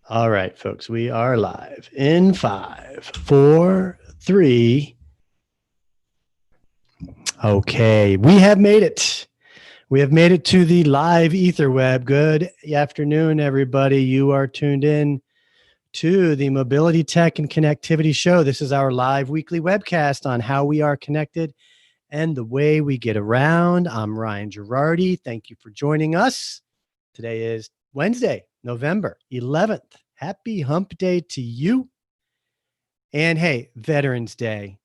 All right, folks, we are live in 5, 4, 3. Okay, we have made it. We have made it to the live ether web. Good afternoon, everybody. You are tuned in to the Mobility Tech and Connectivity Show. This is our live weekly webcast on how we are connected and the way we get around. I'm Ryan Girardi. Thank you for joining us. Today is Wednesday, November 11th. Happy hump day to you. And hey, Veterans Day.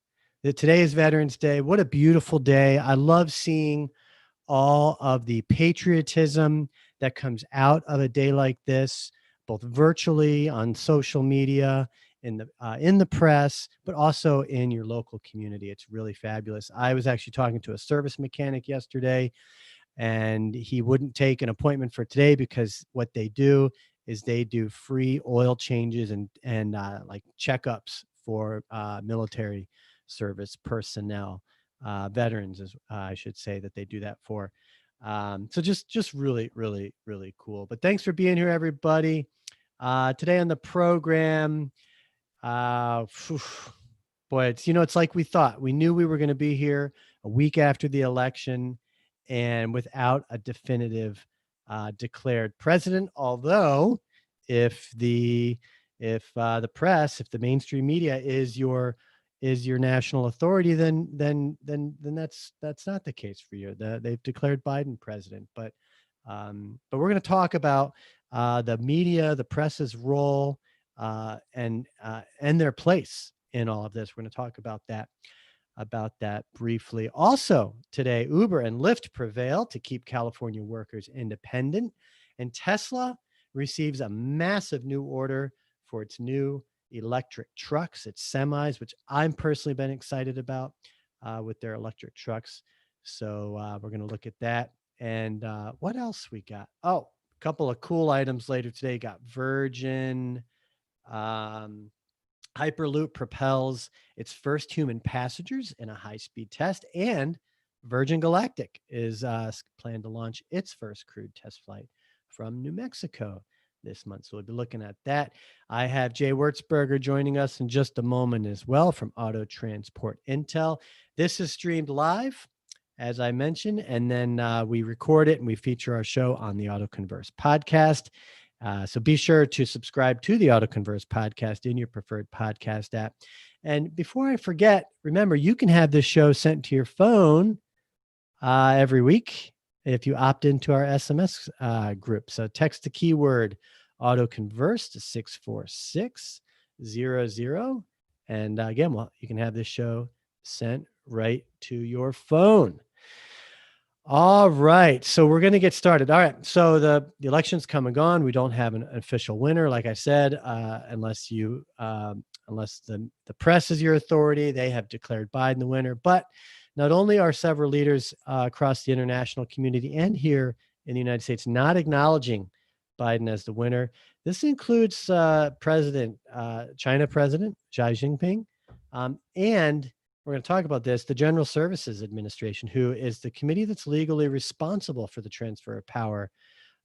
Today is Veterans Day. What a beautiful day. I love seeing all of the patriotism that comes out of a day like this, both virtually on social media, in the press, but also in your local community. It's really fabulous. I was actually talking to a service mechanic yesterday, and he wouldn't take an appointment for today because what they do is they do free oil changes and like checkups for military service personnel, veterans, as I should say, that they do that for. So just really, really, really cool. But thanks for being here, everybody. Today on the program, boy, it's like we thought. We knew we were going to be here a week after the election, and without a definitive declared president. Although, if the press, if the mainstream media is your national authority, then that's not the case for you. They've declared Biden president, but we're going to talk about the media, the press's role, and their place in all of this. We're going to talk about that briefly. Also today, Uber and Lyft prevail to keep California workers independent, and Tesla receives a massive new order for its new electric trucks, its semis, which I'm personally been excited about with their electric trucks. So we're going to look at that. And what else we got? Oh, a couple of cool items later today. Got Virgin. Hyperloop propels its first human passengers in a high-speed test, and Virgin Galactic is planned to launch its first crewed test flight from New Mexico this month. So we'll be looking at that. I have Jay Wertzberger joining us in just a moment as well from Auto Transport Intel. This is streamed live, as I mentioned, and then we record it and we feature our show on the Auto Converse podcast. So be sure to subscribe to the Auto Converse podcast in your preferred podcast app. And before I forget, remember, you can have this show sent to your phone every week if you opt into our SMS group. So text the keyword Auto Converse to 64600. And again, you can have this show sent right to your phone. All right, so we're going to get started. All right, so the election's come and gone. We don't have an official winner, like I said, unless the press is your authority. They have declared Biden the winner. But not only are several leaders across the international community and here in the United States not acknowledging Biden as the winner, this includes China President Xi Jinping, and we're going to talk about this, the General Services Administration, who is the committee that's legally responsible for the transfer of power,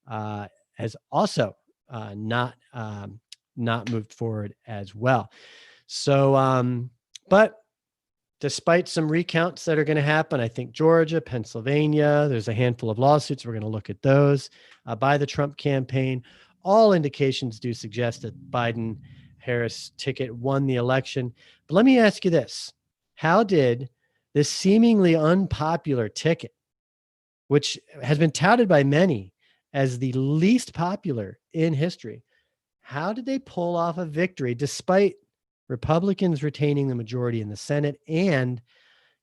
has also not moved forward as well. So, but despite some recounts that are going to happen, I think Georgia, Pennsylvania, there's a handful of lawsuits. We're going to look at those by the Trump campaign. All indications do suggest that Biden-Harris ticket won the election. But let me ask you this. How did this seemingly unpopular ticket, which has been touted by many as the least popular in history, how did they pull off a victory despite Republicans retaining the majority in the Senate and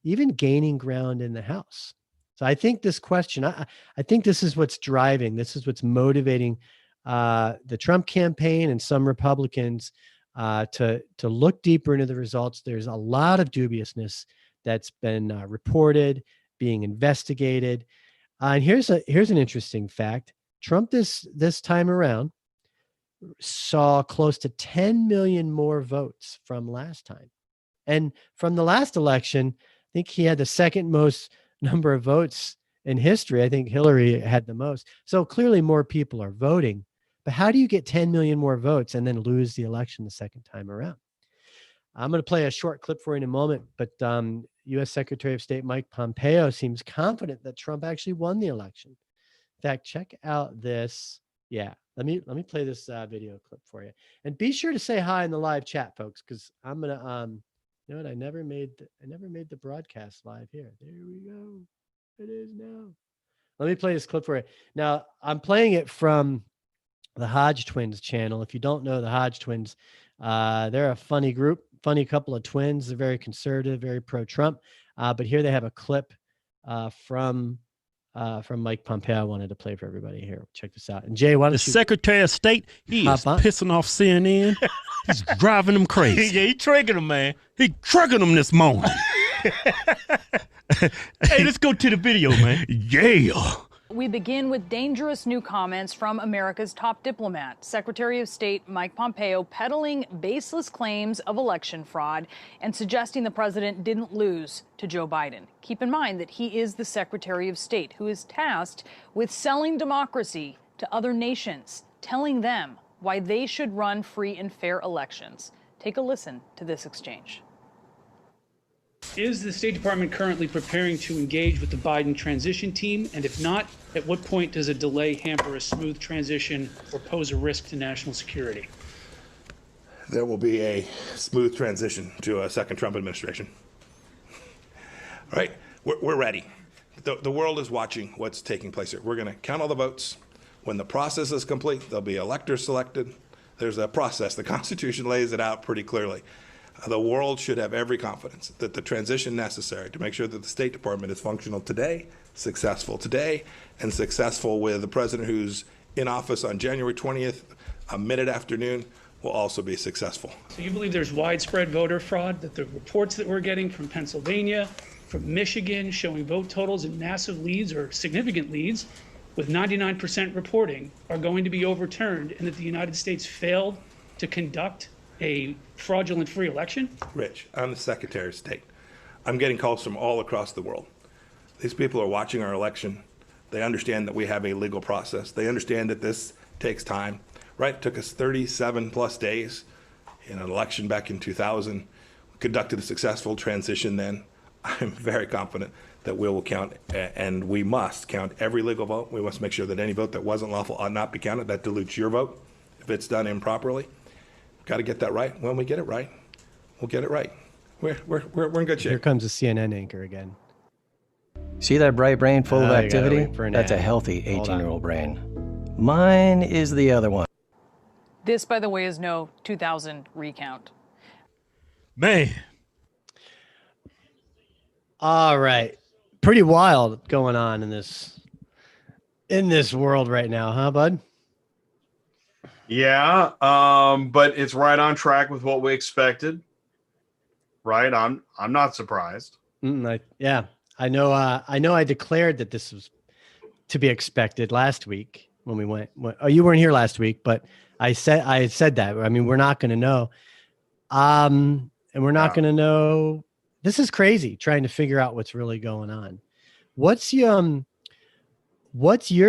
even gaining ground in the House? So I think this question, I think this is what's driving, this is what's motivating the Trump campaign and some Republicans to look deeper into the results. There's a lot of dubiousness that's been reported, being investigated. And here's an interesting fact. Trump this time around saw close to 10 million more votes from last time. And from the last election, I think he had the second most number of votes in history. I think Hillary had the most. So clearly more people are voting. but how do you get 10 million more votes and then lose the election the second time around? I'm going to play a short clip for you in a moment, but U.S. Secretary of State Mike Pompeo seems confident that Trump actually won the election. In fact, check out this. Yeah, let me play this video clip for you, and be sure to say hi in the live chat, folks, because I'm gonna you know what? I never made the broadcast live here. There we go. It is now. Let me play this clip for you. Now I'm playing it from the Hodge Twins channel. If you don't know the Hodge Twins, they're a funny group, funny couple of twins. They're very conservative, very pro-Trump. But here they have a clip from Mike Pompeo I wanted to play for everybody here. Check this out. And Jay, why don't the Secretary of State, he is pissing off CNN. He's driving them crazy. Yeah, he triggering them, man. He triggered them this morning. Hey, let's go to the video, man. Yeah. We begin with dangerous new comments from America's top diplomat, Secretary of State Mike Pompeo, peddling baseless claims of election fraud and suggesting the president didn't lose to Joe Biden. Keep in mind that he is the Secretary of State who is tasked with selling democracy to other nations, telling them why they should run free and fair elections. Take a listen to this exchange. Is the State Department currently preparing to engage with the Biden transition team? And if not, at what point does a delay hamper a smooth transition or pose a risk to national security? There will be a smooth transition to a second Trump administration. All right, we're ready. The world is watching what's taking place here. We're going to count all the votes. When the process is complete, there'll be electors selected. There's a process. The Constitution lays it out pretty clearly. The world should have every confidence that the transition necessary to make sure that the State Department is functional today, successful today, and successful with the president who's in office on January 20th, a minute afternoon, will also be successful. So you believe there's widespread voter fraud, that the reports that we're getting from Pennsylvania, from Michigan, showing vote totals in massive leads or significant leads with 99% reporting are going to be overturned, and that the United States failed to conduct a fraudulent free election? Rich, I'm the Secretary of State. I'm getting calls from all across the world. These people are watching our election. They understand that we have a legal process. They understand that this takes time, right? It took us 37 plus days in an election back in 2000. We conducted a successful transition then. I'm very confident that we will count, and we must count every legal vote. We must make sure that any vote that wasn't lawful ought not be counted. That dilutes your vote if it's done improperly. Got to get that right. When we get it right, we'll get it right. We're in good shape. Here comes a CNN anchor again. See that bright brain full of activity? That's a ad. healthy 18-year-old brain. Mine is the other one. This, by the way, is no 2000 recount. Man. All right. Pretty wild going on in this world right now, huh, bud? Yeah, but it's right on track with what we expected. Right, I'm not surprised. I know. I declared that this was to be expected last week when we went. Oh, you weren't here last week, but I said that. I mean, we're not going to know, and we're not going to know. This is crazy. Trying to figure out what's really going on. What's your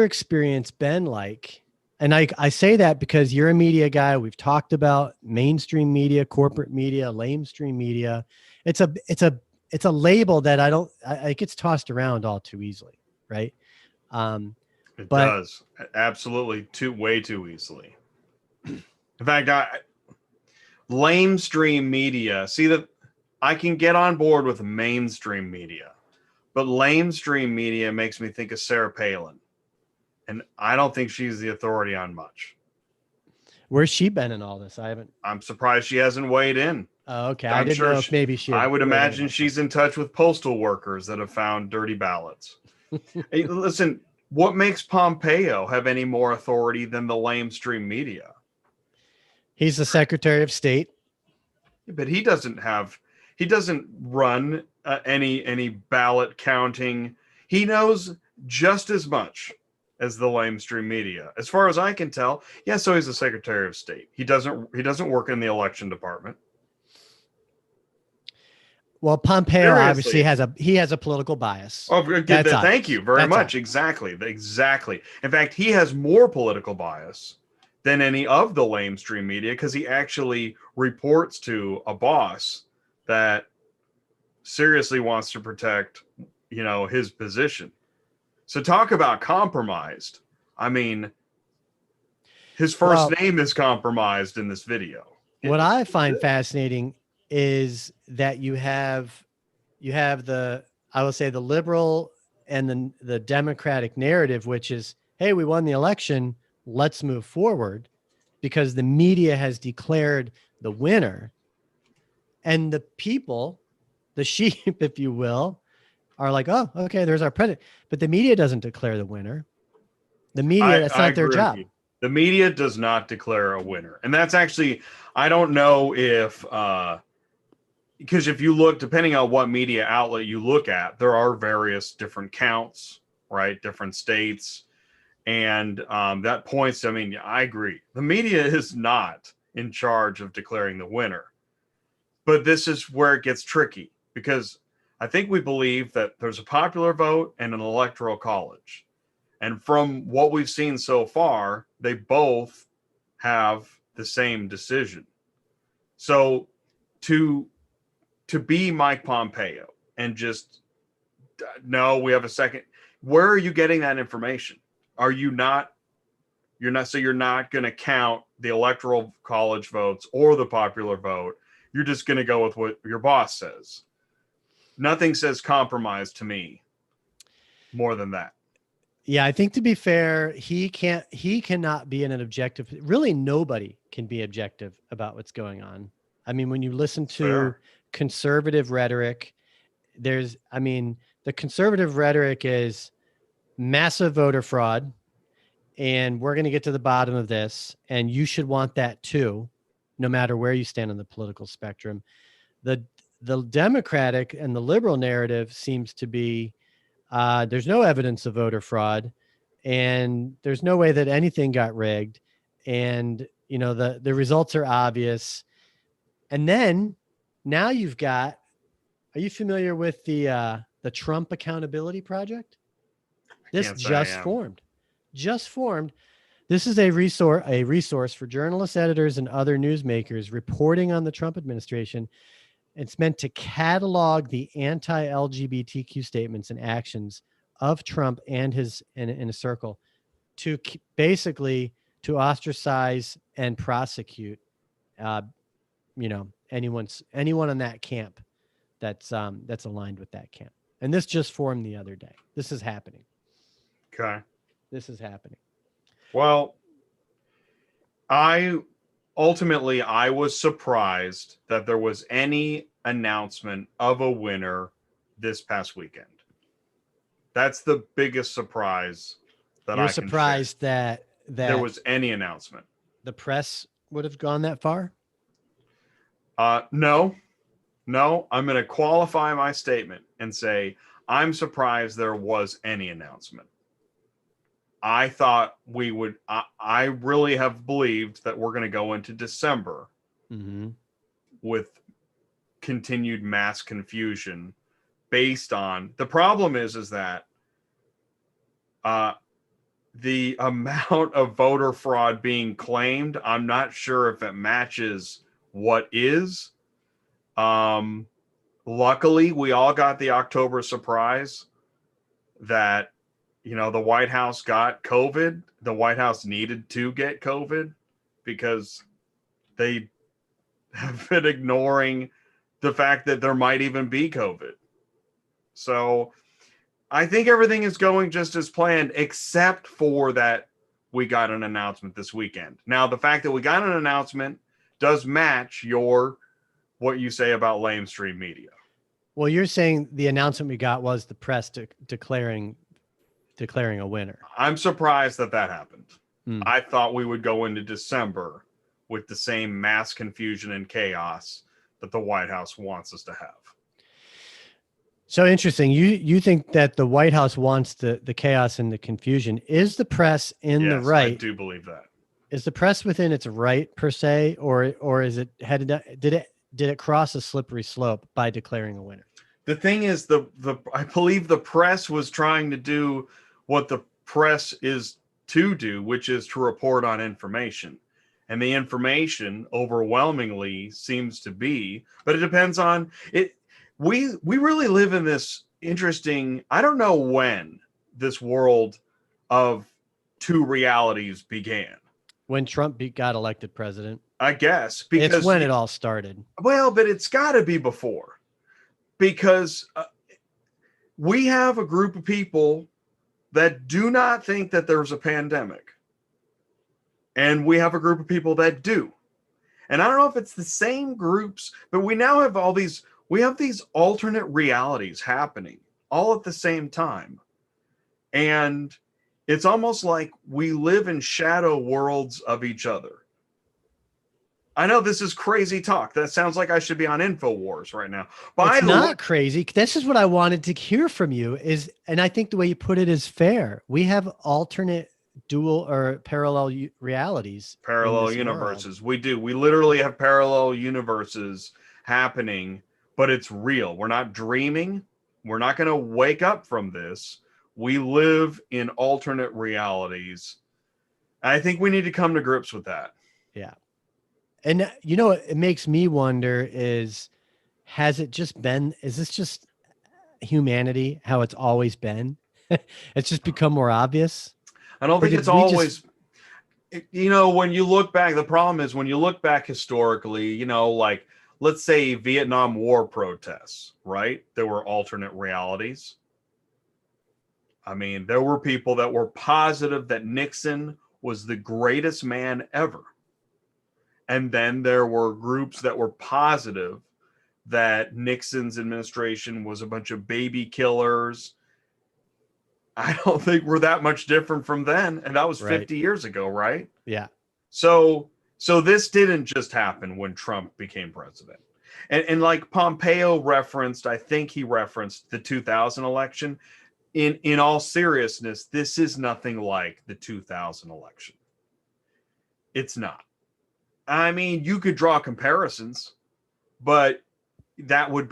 experience been like? And I say that because you're a media guy. We've talked about mainstream media, corporate media, lamestream media. It's a label that it gets tossed around all too easily, right? It does absolutely way too easily. In fact, lamestream media. See that I can get on board with mainstream media, but lamestream media makes me think of Sarah Palin. And I don't think she's the authority on much. Where's she been in all this? I'm surprised she hasn't weighed in. Oh, okay. I didn't know if maybe she. I would imagine she's in touch with postal workers that have found dirty ballots. Hey, listen, what makes Pompeo have any more authority than the lamestream media? He's the Secretary of State. But he doesn't run any ballot counting. He knows just as much as the lamestream media, as far as I can tell. Yeah, so he's the Secretary of State. He doesn't work in the election department. Well, Pompeo obviously has a political bias. Oh, thank you very much. Exactly. In fact, he has more political bias than any of the lamestream media, because he actually reports to a boss that seriously wants to protect, his position. So talk about compromised. I mean, his first name is compromised in this video. What I find fascinating is that you have the, I will say, the liberal and the Democratic narrative, which is, hey, we won the election, let's move forward, because the media has declared the winner. And the people, the sheep, if you will, are like, oh, okay, there's our president. But the media doesn't declare the winner. The media, that's not their job. The media does not declare a winner. And that's actually, I don't know if, because if you look, depending on what media outlet you look at, there are various different counts, right? Different states. And that points, I mean, I agree. The media is not in charge of declaring the winner. But this is where it gets tricky, because I think we believe that there's a popular vote and an electoral college. And from what we've seen so far, they both have the same decision. So to be Mike Pompeo and just, no, we have a second. Where are you getting that information? Are you not, you're not going to count the electoral college votes or the popular vote. You're just going to go with what your boss says. Nothing says compromise to me more than that. Yeah, I think, to be fair, he cannot be in an objective. Really, nobody can be objective about what's going on. I mean, when you listen to conservative rhetoric, the conservative rhetoric is massive voter fraud, and we're going to get to the bottom of this, and you should want that too, no matter where you stand on the political spectrum. The Democratic and the liberal narrative seems to be, there's no evidence of voter fraud, and there's no way that anything got rigged. And, the results are obvious. And then now you've got, are you familiar with the Trump Accountability Project? This just formed. This is a resource for journalists, editors, and other newsmakers reporting on the Trump administration. It's meant to catalog the anti-LGBTQ statements and actions of Trump and his in a circle, to basically to ostracize and prosecute, anyone in that camp that's aligned with that camp. And this just formed the other day. This is happening. Okay. This is happening. Well, I was surprised that there was any announcement of a winner this past weekend. That's the biggest surprise that You're surprised that there was any announcement. The press would have gone that far? No, I'm going to qualify my statement and say I'm surprised there was any announcement. I thought we would, I really have believed that we're going to go into December with continued mass confusion based on, the problem is that the amount of voter fraud being claimed, I'm not sure if it matches what is. Luckily, we all got the October surprise that, the White House got COVID. The White House needed to get COVID because they have been ignoring the fact that there might even be COVID. So I think everything is going just as planned, except for that we got an announcement this weekend. Now, the fact that we got an announcement does match what you say about lamestream media. Well, you're saying the announcement we got was the press declaring a winner. I'm surprised that happened. I thought we would go into December with the same mass confusion and chaos that the White House wants us to have. So interesting. You think that the White House wants the chaos and the confusion. Is the press in the right? I do believe that. Is the press within its right per se, or is it headed? Did it cross a slippery slope by declaring a winner? The thing is, I believe the press was trying to do what the press is to do, which is to report on information. And the information overwhelmingly seems to be, but it depends on it. We really live in this interesting, I don't know when this world of two realities began. When Trump got elected president, I guess, because it's when it all started. Well, but it's got to be before, because we have a group of people that do not think that there's a pandemic. And we have a group of people that do. And I don't know if it's the same groups, but we now have we have these alternate realities happening all at the same time. And it's almost like we live in shadow worlds of each other. I know this is crazy talk. That sounds like I should be on InfoWars right now. But it's not crazy. This is what I wanted to hear from you and I think the way you put it is fair. We have alternate dual or parallel realities. Parallel universes. We do. We literally have parallel universes happening, but it's real. We're not dreaming. We're not going to wake up from this. We live in alternate realities. I think we need to come to grips with that. Yeah. And you know what it makes me wonder is is this just humanity, how it's always been? It's just become more obvious. I don't think it's always, when you look back, the problem is when you look back historically, like let's say Vietnam War protests, right? There were alternate realities. I mean, there were people that were positive that Nixon was the greatest man ever. And then there were groups that were positive that Nixon's administration was a bunch of baby killers. I don't think we're that much different from then. And that was 50 years ago, right? Yeah. So this didn't just happen when Trump became president. And like Pompeo referenced, I think he referenced the 2000 election. In all seriousness, this is nothing like the 2000 election. It's not. I mean, you could draw comparisons, but that wouldn't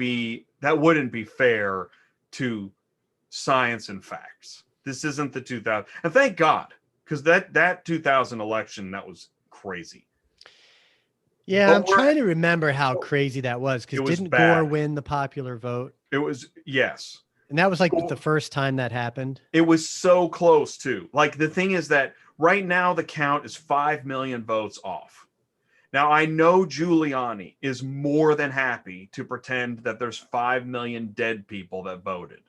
be fair to science and facts. This isn't the 2000, and thank God, because that 2000 election, that was crazy. Yeah, I'm trying to remember how crazy that was, because didn't Gore win the popular vote? It was, yes. And that was like the first time that happened. It was so close too. Like the thing is that right now the count is 5 million votes off. Now, I know Giuliani is more than happy to pretend that there's 5 million dead people that voted,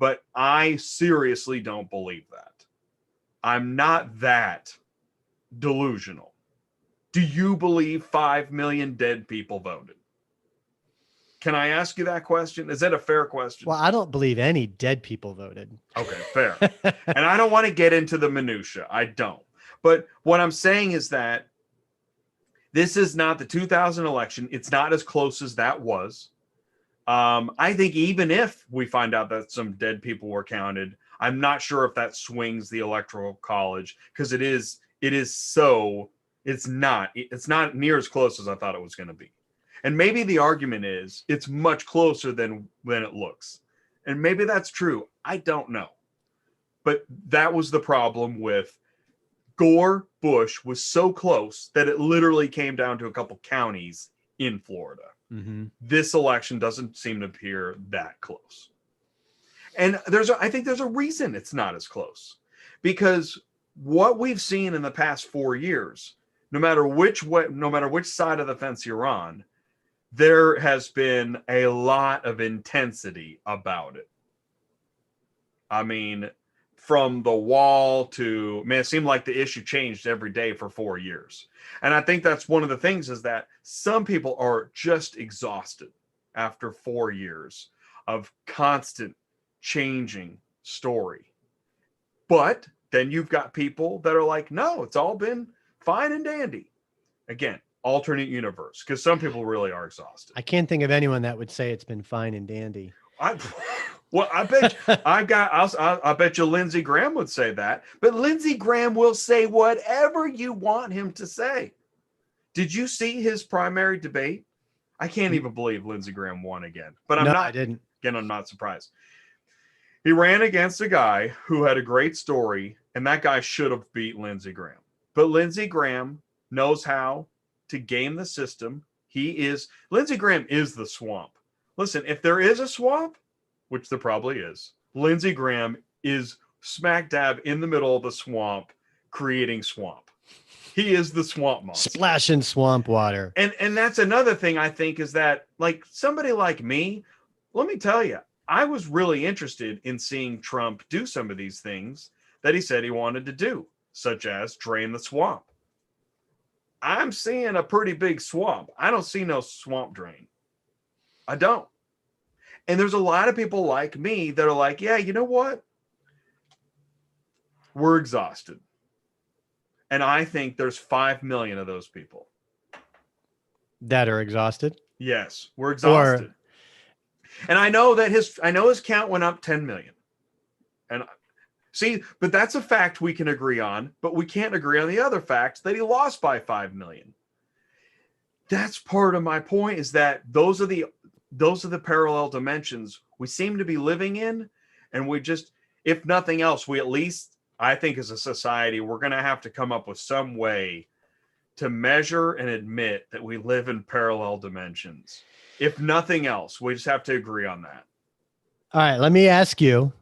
but I seriously don't believe that. I'm not that delusional. Do you believe 5 million dead people voted? Can I ask you that question? Is that a fair question? Well, I don't believe any dead people voted. Okay, fair. And I don't want to get into the minutia. I don't. But what I'm saying is that this is not the 2000 election. It's not as close as that was. I think even if we find out that some dead people were counted, I'm not sure if that swings the electoral college, because it's not near as close as I thought it was going to be. And maybe the argument is it's much closer than it looks. And maybe that's true. I don't know. But that was the problem with Gore, Bush was so close that it literally came down to a couple counties in Florida. Mm-hmm. This election doesn't seem to appear that close. And I think there's a reason it's not as close, because what we've seen in the past 4 years, no matter which side of the fence you're on, there has been a lot of intensity about it. I mean, from the wall to, it seemed like the issue changed every day for 4 years. And I think that's one of the things, is that some people are just exhausted after 4 years of constant changing story. But then you've got people that are like, no, it's all been fine and dandy. Again, alternate universe, because some people really are exhausted. I can't think of anyone that would say it's been fine and dandy. I bet you Lindsey Graham would say that, but Lindsey Graham will say whatever you want him to say. Did you see his primary debate? I can't even believe Lindsey Graham won again, but I'm not surprised. He ran against a guy who had a great story, and that guy should have beat Lindsey Graham. But Lindsey Graham knows how to game the system. Lindsey Graham is the swamp. Listen, if there is a swamp, which there probably is, Lindsey Graham is smack dab in the middle of the swamp, creating swamp. He is the swamp monster. Splashing swamp water. And that's another thing I think is that, like, somebody like me, let me tell you, I was really interested in seeing Trump do some of these things that he said he wanted to do, such as drain the swamp. I'm seeing a pretty big swamp. I don't see no swamp drain. I don't. And there's a lot of people like me that are like, yeah, you know what? We're exhausted. And I think there's 5 million of those people that are exhausted. Yes, we're exhausted. And I know that his count went up 10 million. And see, but that's a fact we can agree on, but we can't agree on the other fact that he lost by 5 million. That's part of my point, is that those are the parallel dimensions we seem to be living in. And we just, if nothing else, we at least, I think as a society, we're going to have to come up with some way to measure and admit that we live in parallel dimensions. If nothing else, we just have to agree on that. All right, let me ask you,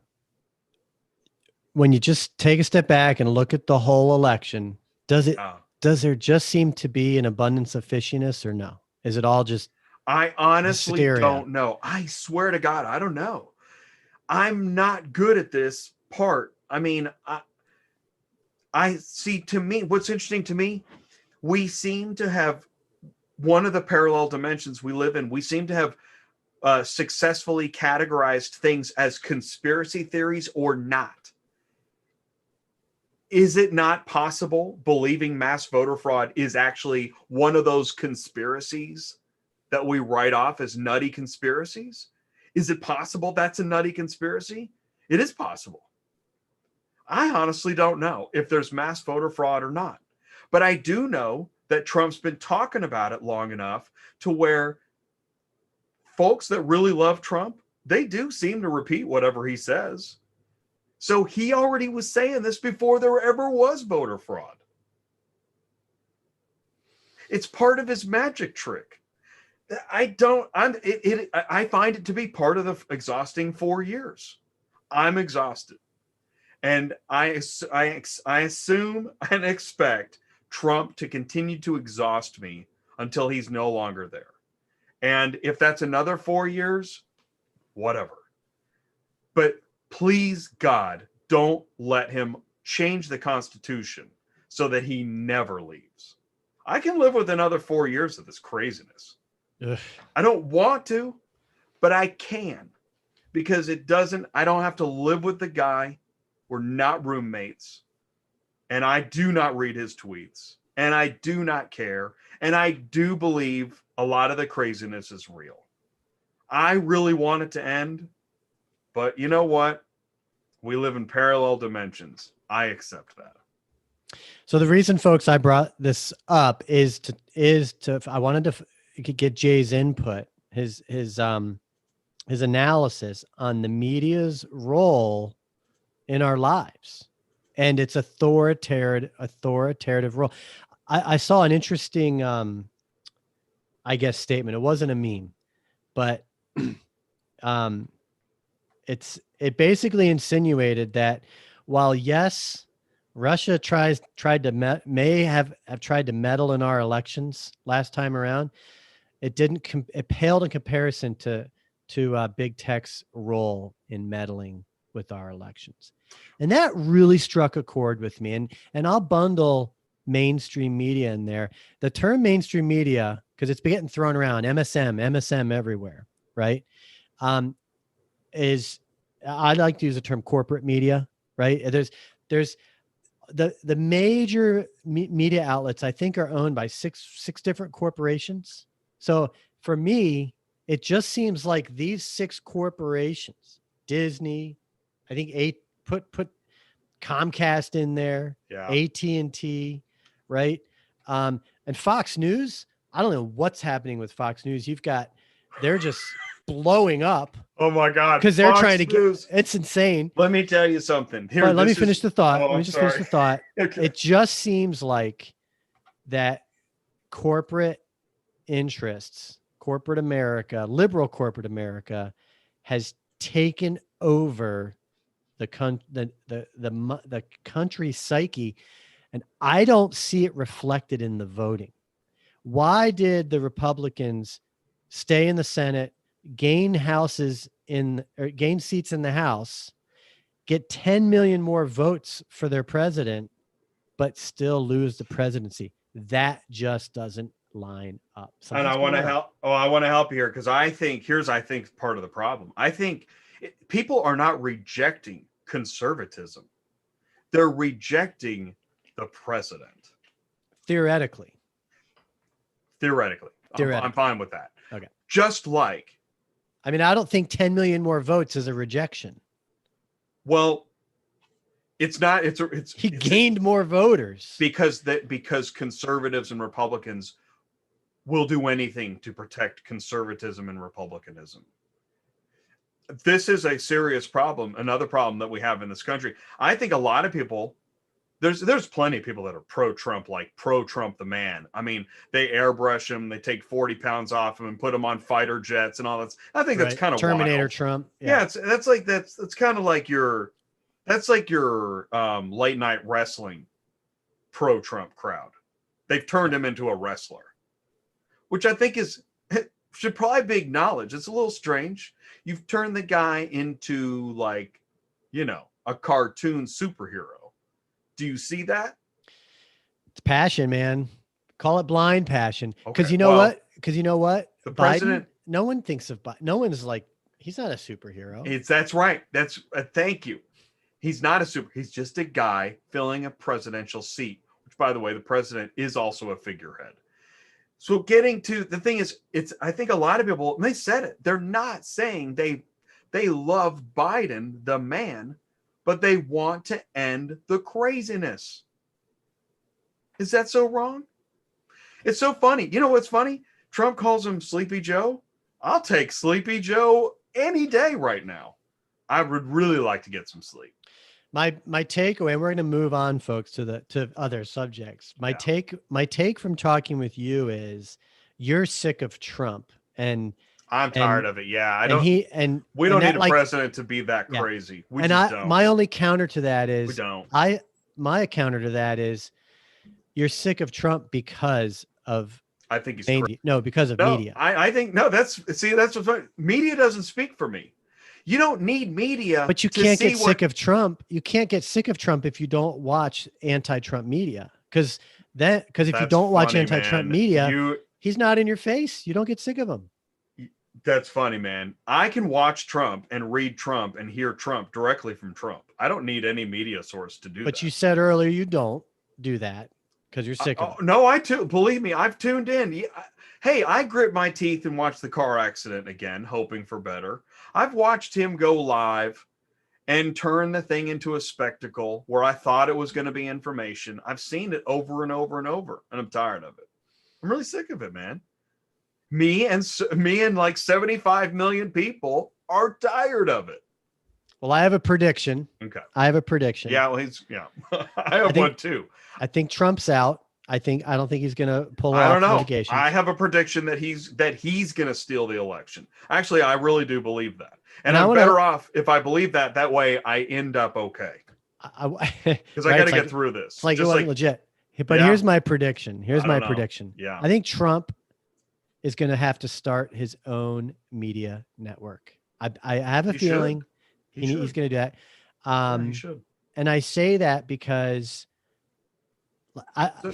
when you just take a step back and look at the whole election, does there just seem to be an abundance of fishiness, or no? Is it all just I honestly hysteria? Don't know. I swear to God, I don't know. I'm not good at this part. I mean, I see, to me, what's interesting to me, we seem to have one of the parallel dimensions we live in. We seem to have successfully categorized things as conspiracy theories or not. Is it not possible believing mass voter fraud is actually one of those conspiracies that we write off as nutty conspiracies? Is it possible that's a nutty conspiracy? It is possible. I honestly don't know if there's mass voter fraud or not. But I do know that Trump's been talking about it long enough to where folks that really love Trump, they do seem to repeat whatever he says. So he already was saying this before there ever was voter fraud. It's part of his magic trick. I find it to be part of the exhausting 4 years. I'm exhausted. And I assume and expect Trump to continue to exhaust me until he's no longer there. And if that's another 4 years, whatever. But please, God, don't let him change the Constitution so that he never leaves. I can live with another 4 years of this craziness. Ugh. I don't want to, but I can, because I don't have to live with the guy. We're not roommates. And I do not read his tweets. And I do not care. And I do believe a lot of the craziness is real. I really want it to end. But you know what? We live in parallel dimensions. I accept that. So the reason, folks, I brought this up is to I wanted to get Jay's input, his analysis on the media's role in our lives and its authoritative role. I saw an interesting, I guess, statement. It wasn't a meme, but it basically insinuated that while, yes, Russia may have tried to meddle in our elections last time around, it paled in comparison to big tech's role in meddling with our elections. And that really struck a chord with me. And I'll bundle mainstream media in there. The term mainstream media, because it's been getting thrown around, MSM everywhere, right? I'd like to use the term corporate media, right? There's the major media outlets, I think, are owned by six different corporations. So for me, it just seems like these 6 corporations, Disney, I think put Comcast in there, Yeah. AT&T, right? And Fox News, I don't know what's happening with Fox News. They're just blowing up Oh my God. because they're Fox trying to get. News. It's insane. Let me tell you something. Here, But let me this finish is- the thought. Oh, Let me I'm just finish sorry. the thought. Okay. It just seems like that corporate interests, corporate America, liberal corporate America, has taken over the country's psyche, and I don't see it reflected in the voting. Why did the Republicans stay in the Senate, gain seats in the House, get 10 million more votes for their president, but still lose the presidency? That just doesn't line up. And I want to help. Oh, I want to help you here because I think part of the problem. I think people are not rejecting conservatism; they're rejecting the president. Theoretically, I'm fine with that. Okay. Just like, I mean, I don't think 10 million more votes is a rejection. well, it's not. He gained more voters because conservatives and Republicans will do anything to protect conservatism and republicanism. This is a serious problem, another problem that we have in this country. I think a lot of people, there's plenty of people that are pro-Trump, like pro-Trump the man. I mean, they airbrush him, they take 40 pounds off him and put him on fighter jets and all that. I think that's kind of Terminator wild. Trump. Yeah, that's kind of like your late night wrestling pro-Trump crowd. They've turned him into a wrestler, which I think should probably be acknowledged. It's a little strange. You've turned the guy into a cartoon superhero. Do you see that? It's passion, man. Call it blind passion. Because Okay, you know what? Because you know what? The president. No one thinks of Biden. No one's like, he's not a superhero. That's right. That's thank you. He's not a he's just a guy filling a presidential seat, which, by the way, the president is also a figurehead. So getting to the thing is, I think a lot of people, and they said it, they're not saying they love Biden, the man, but they want to end the craziness. Is that so wrong? It's so funny. You know what's funny? Trump calls him Sleepy Joe. I'll take Sleepy Joe any day right now. I would really like to get some sleep. My takeaway, and we're going to move on, folks, to other subjects. My take from talking with you is you're sick of Trump, and I'm tired of it. Yeah, we don't need a president to be that crazy. We just don't. My only counter to that is we don't. My counter to that is you're sick of Trump because of. I think he's crazy. No, because of media. I think no. That's what's funny. Media doesn't speak for me. You don't need media. But you can't get sick of Trump. You can't get sick of Trump if you don't watch anti-Trump media. Because if you don't watch anti-Trump media, he's not in your face. You don't get sick of him. That's funny, man. I can watch Trump and read Trump and hear Trump directly from Trump. I don't need any media source to do that. But you said earlier you don't do that because you're sick of him. No, believe me, I've tuned in. Hey, I grit my teeth and watch the car accident again, hoping for better. I've watched him go live and turn the thing into a spectacle where I thought it was going to be information. I've seen it over and over and over, and I'm tired of it. I'm really sick of it, man. Me and like 75 million people are tired of it. Well, I have a prediction. Okay. I have a prediction. Yeah, I have one too. I think Trump's out. I don't think he's going to pull off I don't know. litigation. I have a prediction that he's going to steal the election. Actually, I really do believe that. And I'm better off if I believe that. That way I end up okay. Because I got to get through this. It's like it wasn't legit. But here's my prediction. Yeah. I think Trump is going to have to start his own media network. I have a feeling he's going to do that. He should. And I say that because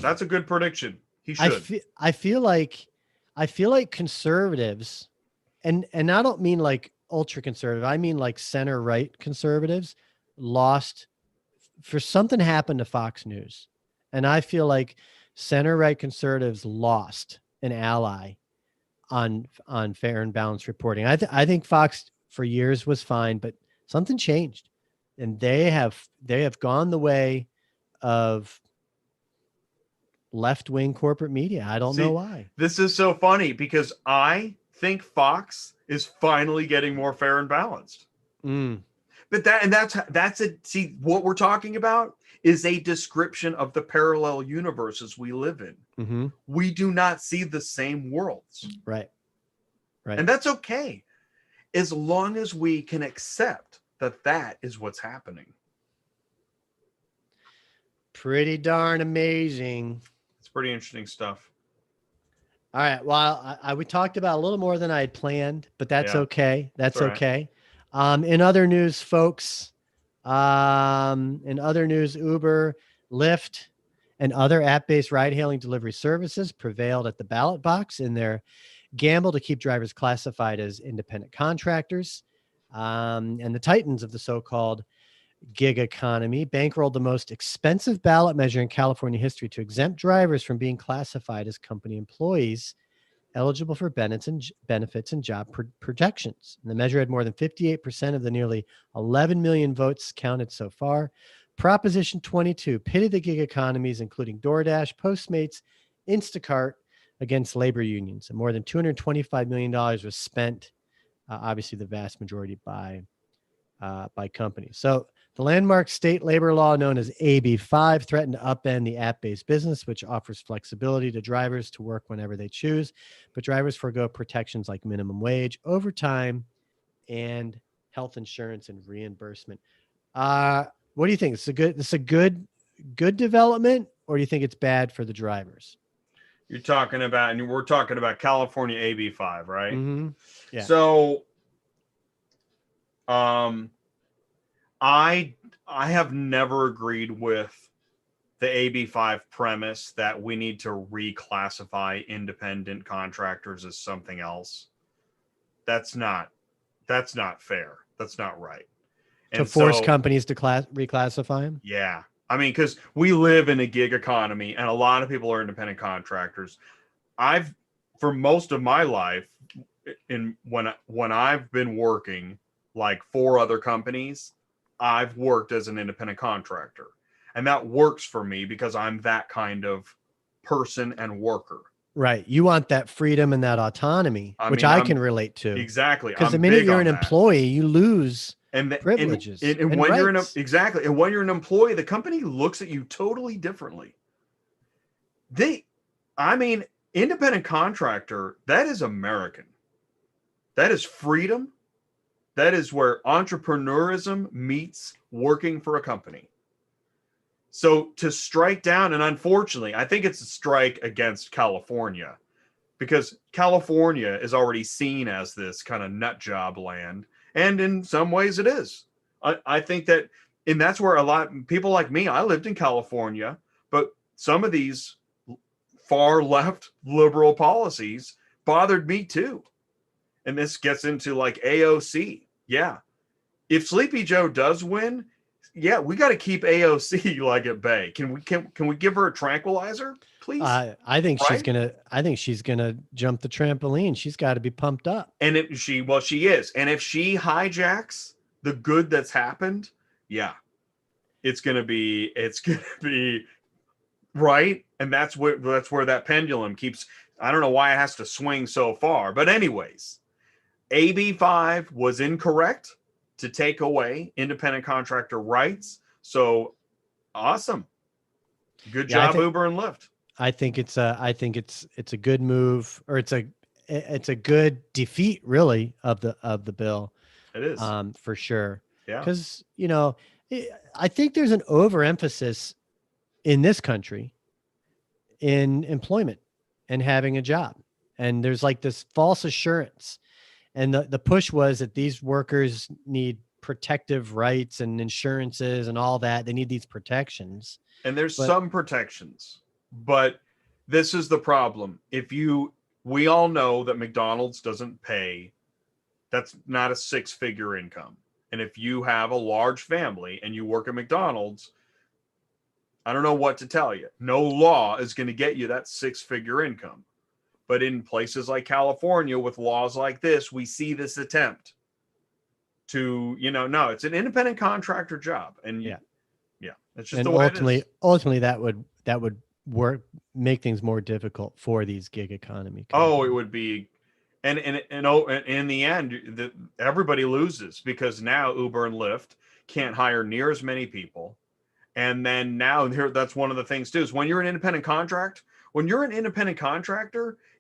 that's a good prediction. He should. I feel like conservatives, and I don't mean like ultra conservative. I mean like center right conservatives lost for something happened to Fox News. And I feel like center right conservatives lost an ally on fair and balanced reporting. I think Fox for years was fine, but something changed, and they have gone the way of left-wing corporate media. I don't know why. This is so funny because I think Fox is finally getting more fair and balanced. But that's it. See, what we're talking about is a description of the parallel universes we live in. We do not see the same worlds. Right. And that's okay, as long as we can accept that that is what's happening. Pretty darn amazing. It's pretty interesting stuff. All right. Well, we talked about a little more than I had planned, but that's okay. That's okay. In other news, folks, Uber, Lyft, and other app-based ride-hailing delivery services prevailed at the ballot box in their gamble to keep drivers classified as independent contractors. And the titans of the so-called gig economy bankrolled the most expensive ballot measure in California history to exempt drivers from being classified as company employees eligible for benefits and job protections. And the measure had more than 58% of the nearly 11 million votes counted so far. Proposition 22 pitted the gig economies, including DoorDash, Postmates, Instacart, against labor unions. And more than $225 million was spent, obviously the vast majority by companies. So the landmark state labor law known as AB5 threatened to upend the app-based business, which offers flexibility to drivers to work whenever they choose, but drivers forego protections like minimum wage, overtime, and health insurance and reimbursement. What do you think? It's a good development, or do you think it's bad for the drivers? You're talking about, and we're talking about California AB5, right? Yeah. So, I have never agreed with the AB5 premise that we need to reclassify independent contractors as something else. That's not fair. That's not right. To force companies to reclassify them? Yeah. I mean, because we live in a gig economy and a lot of people are independent contractors. For most of my life, when I've been working like for other companies, I've worked as an independent contractor. And that works for me because I'm that kind of person and worker. Right. You want that freedom and that autonomy, which I can relate to. Exactly. Because the minute you're an employee, you lose privileges. And when you're and when you're an employee, the company looks at you totally differently. Independent contractor, that is American. That is freedom. That is where entrepreneurism meets working for a company. So to strike down, and unfortunately, I think it's a strike against California, because California is already seen as this kind of nut job land. And in some ways it is. I think that, and that's where a lot of people like me, I lived in California, but some of these far left liberal policies bothered me too. And this gets into like AOC. Yeah. If Sleepy Joe does win, yeah, we got to keep AOC like at bay. Can we give her a tranquilizer, please? I think she's gonna jump the trampoline. She's got to be pumped up. And she is. And if she hijacks the good that's happened, yeah, it's gonna be right. And that's where that pendulum keeps. I don't know why it has to swing so far, but anyways, AB5 was incorrect to take away independent contractor rights. So awesome. Good job, Uber and Lyft. I think it's a good move, or it's a good defeat really of the bill. It is. For sure. Yeah. Because, I think there's an overemphasis in this country in employment and having a job. And there's like this false assurance. And the push was that these workers need protective rights and insurances and all that. They need these protections. And there's some protections, but this is the problem. We all know that McDonald's doesn't pay. That's not a 6-figure income. And if you have a large family and you work at McDonald's, I don't know what to tell you. No law is going to get you that 6-figure income. But in places like California with laws like this, we see this attempt to, no, it's an independent contractor job. And yeah, it's just the way it is. Ultimately that would make things more difficult for these gig economy companies. Oh, it would be. And in the end, everybody loses, because now Uber and Lyft can't hire near as many people. And then now that's one of the things too, is when you're an independent contractor,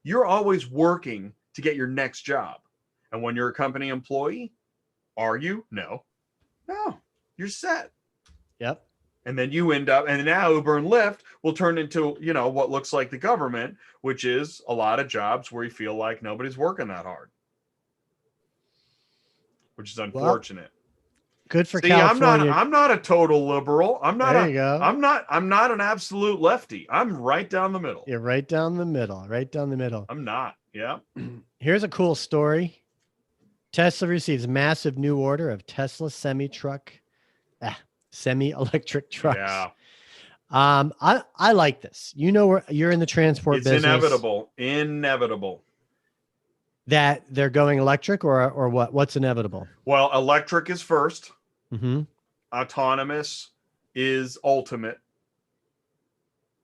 you're always working to get your next job. And when you're a company employee, are you? No, you're set. Yep. And then you end up, and now Uber and Lyft will turn into, what looks like the government, which is a lot of jobs where you feel like nobody's working that hard, which is unfortunate. Good for California. I'm not a total liberal. There you go. I'm not an absolute lefty. I'm right down the middle. You're right down the middle. Right down the middle. I'm not. Yeah. Here's a cool story. Tesla receives massive new order of Tesla semi-electric trucks. Yeah. I like this. You're in the transport business. It's inevitable. That they're going electric or what? What's inevitable? Well, electric is first. Mm-hmm. Autonomous is ultimate.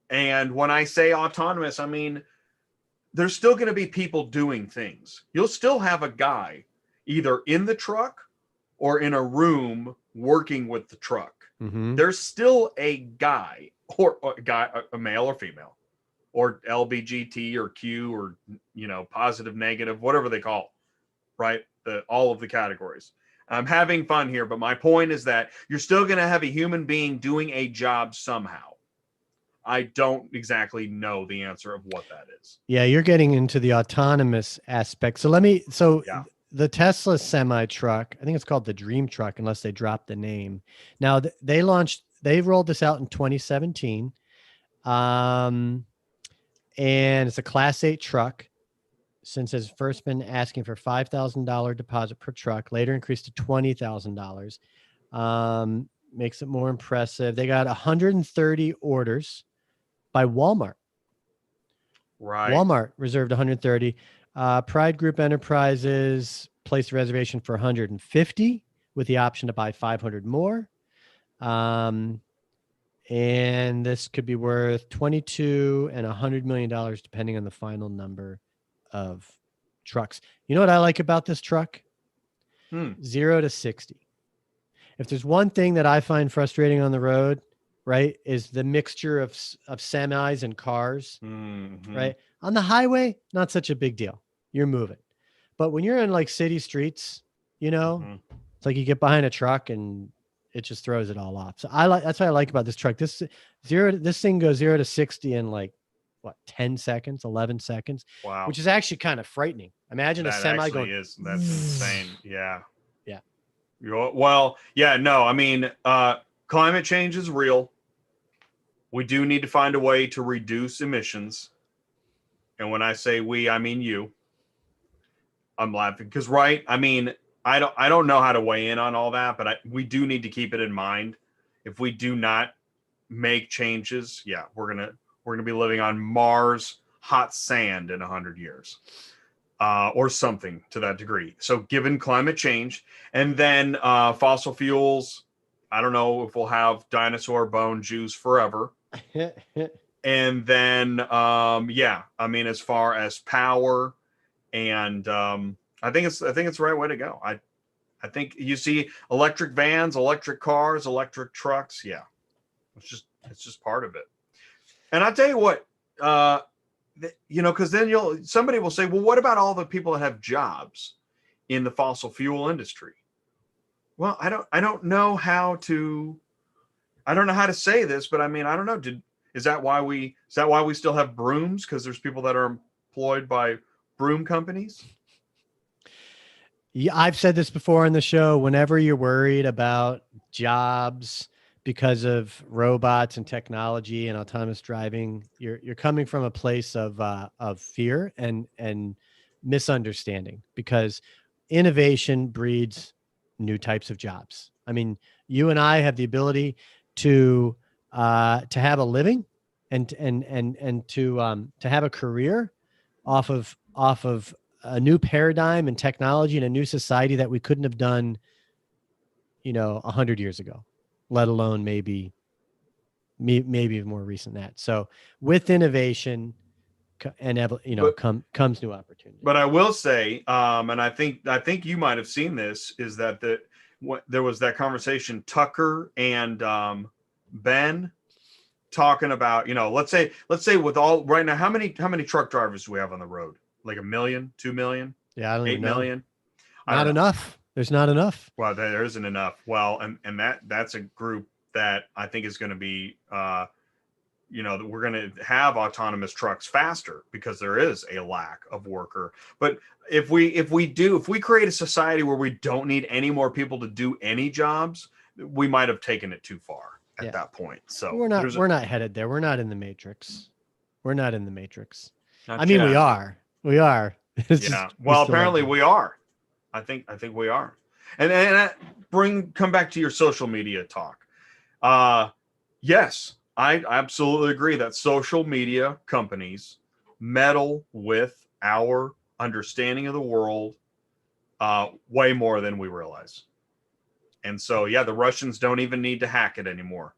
And when I say autonomous, I mean, there's still going to be people doing things. You'll still have a guy either in the truck or in a room working with the truck. Mm-hmm. There's still a guy, or a male or female, or LBGT or Q, or positive, negative, whatever they call it, right? All of the categories. I'm having fun here, but my point is that you're still going to have a human being doing a job somehow. I don't exactly know the answer of what that is. Yeah, you're getting into the autonomous aspect. The Tesla semi truck, I think it's called the Dream Truck, unless they dropped the name. Now they rolled this out in 2017. And it's a Class 8 truck. Since it's first been asking for $5,000 deposit per truck, later increased to $20,000. Makes it more impressive. They got 130 orders by Walmart. Right. Walmart reserved 130. Pride Group Enterprises placed a reservation for 150 with the option to buy 500 more. And this could be worth $22 and $100 million, depending on the final number of trucks. You know what I like about this truck? 0 to 60. If there's one thing that I find frustrating on the road, right, is the mixture of semis and cars, right? On the highway, not such a big deal. You're moving. But when you're in like city streets, it's like you get behind a truck and it just throws it all off. So that's what I like about this truck. This thing goes 0 to 60 in like 10 seconds, 11 seconds. Wow. Which is actually kind of frightening. Imagine a semi going. That's insane. Yeah. Yeah. Well, yeah, no, I mean, climate change is real. We do need to find a way to reduce emissions. And when I say we, I mean you. I'm laughing because, right? I mean, I don't know how to weigh in on all that, but we do need to keep it in mind. If we do not make changes, we're gonna be living on Mars, hot sand in 100 years, or something to that degree. So, given climate change, and then fossil fuels, I don't know if we'll have dinosaur bone juice forever. And then, I mean, as far as power, and I think it's the right way to go. I think you see electric vans, electric cars, electric trucks. Yeah, it's just part of it. And I tell you what, because then somebody will say, well, what about all the people that have jobs in the fossil fuel industry? Well, I don't know how to say this, but I mean, I don't know. Is that why we still have brooms? Because there's people that are employed by broom companies. Yeah, I've said this before on the show. Whenever you're worried about jobs because of robots and technology and autonomous driving, you're coming from a place of fear and misunderstanding, because innovation breeds new types of jobs. I mean, you and I have the ability to have a living and to have a career off of a new paradigm and technology and a new society that we couldn't have done, 100 years ago, let alone maybe even more recent than that. So with innovation comes new opportunity. But I will say, and I think you might have seen this, is that there was that conversation, Tucker and Ben talking about, let's say with all right now, how many truck drivers do we have on the road? Like 1 million, 2 million? Yeah, I don't 8 even know. million? Not enough. There's not enough. Well, there isn't enough. Well, and that's a group that I think is going to be, that we're going to have autonomous trucks faster because there is a lack of worker. But if we create a society where we don't need any more people to do any jobs, we might have taken it too far at that point. So we're not headed there. We're not in the Matrix. We're not in the Matrix. Not we yet. are. We are. Yeah. Well, apparently we are. I think we are. And come back to your social media talk. Yes, I absolutely agree that social media companies meddle with our understanding of the world way more than we realize. And so, yeah, the Russians don't even need to hack it anymore.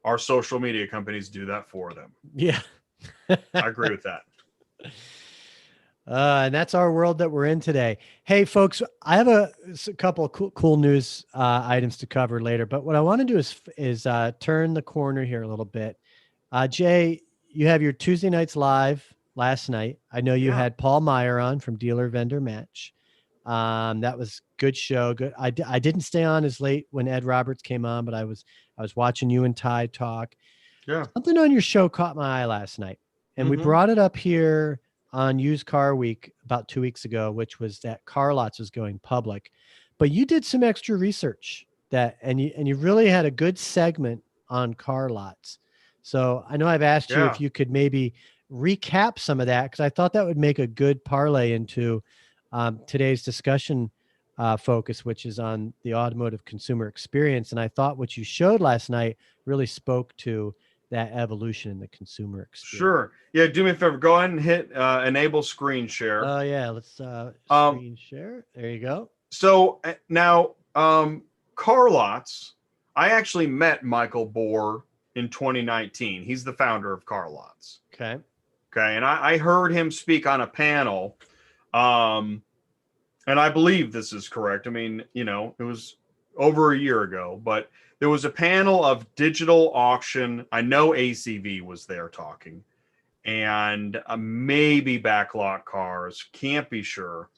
Our social media companies do that for them. Yeah. I agree with that. And that's our world that we're in today. Hey, folks, I have a couple of cool news items to cover later, but what I want to do is turn the corner here a little bit. Jay, you have your Tuesday nights live last night. I know you had Paul Meyer on from Dealer Vendor Match. That was good show. Good. I didn't stay on as late when Ed Roberts came on, but I was watching you and Ty talk. Yeah. Something on your show caught my eye last night, and we brought it up here on Used Car Week about 2 weeks ago, which was that Car Lots was going public. But you did some extra research and you really had a good segment on Car Lots. So I know I've asked you if you could maybe recap some of that, because I thought that would make a good parlay into today's discussion focus, which is on the automotive consumer experience. And I thought what you showed last night really spoke to that evolution in the consumer experience. Sure. Yeah, do me a favor. Go ahead and hit enable screen share. Oh, yeah. Let's screen share. There you go. So now, Car Lots, I actually met Michael Bohr in 2019. He's the founder of Car Lots. Okay. And I heard him speak on a panel. And I believe this is correct. I mean, it was over a year ago, but there was a panel of digital auction. I know ACV was there talking, and maybe Backlot Cars, can't be sure.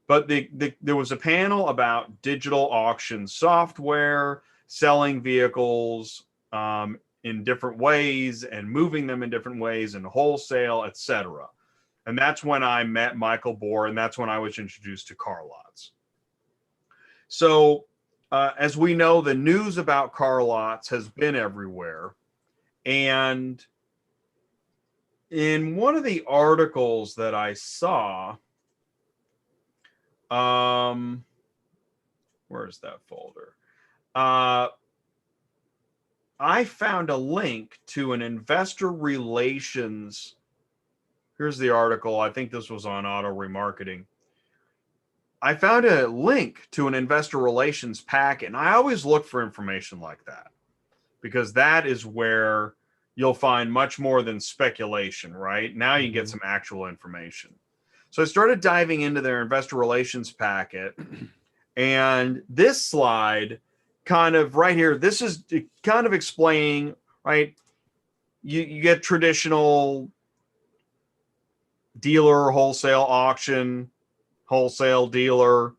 But there was a panel about digital auction software, selling vehicles in different ways and moving them in different ways and wholesale, etc. And that's when I met Michael Bohr, and that's when I was introduced to Car Lots. So as we know, the news about Car Lots has been everywhere. And in one of the articles that I saw, where's that folder? I found a link to an investor relations. Here's the article. I think this was on Auto Remarketing. I found a link to an investor relations packet, and I always look for information like that because that is where you'll find much more than speculation, right? Now you get some actual information. So I started diving into their investor relations packet, and this slide kind of right here, this is kind of explaining, right? You get traditional dealer, wholesale auction, wholesale dealer,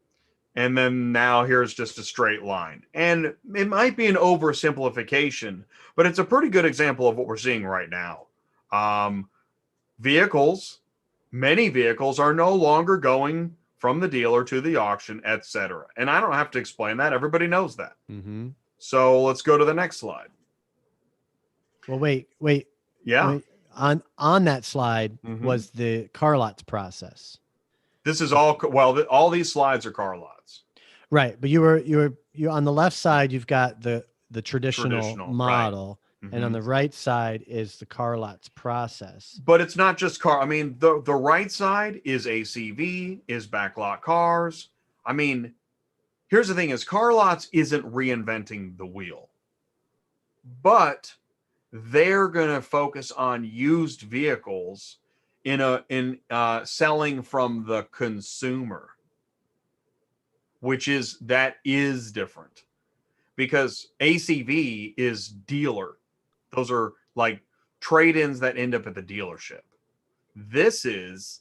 and then now here's just a straight line. And it might be an oversimplification, but it's a pretty good example of what we're seeing right now. Many vehicles are no longer going from the dealer to the auction, etc. And I don't have to explain that. Everybody knows that. Mm-hmm. So let's go to the next slide. Well, wait. Yeah. Wait. On that slide was the Car Lots process. This is all these slides are Car Lots. Right. But you're on the left side, you've got the traditional model. Right. And on the right side is the Car Lots process. But it's not just car. I mean, the right side is ACV, is Backlot Cars. I mean, here's the thing is Car Lots isn't reinventing the wheel. But they're going to focus on used vehicles in selling from the consumer, which is different, because ACV is dealer. Those are like trade-ins that end up at the dealership. This is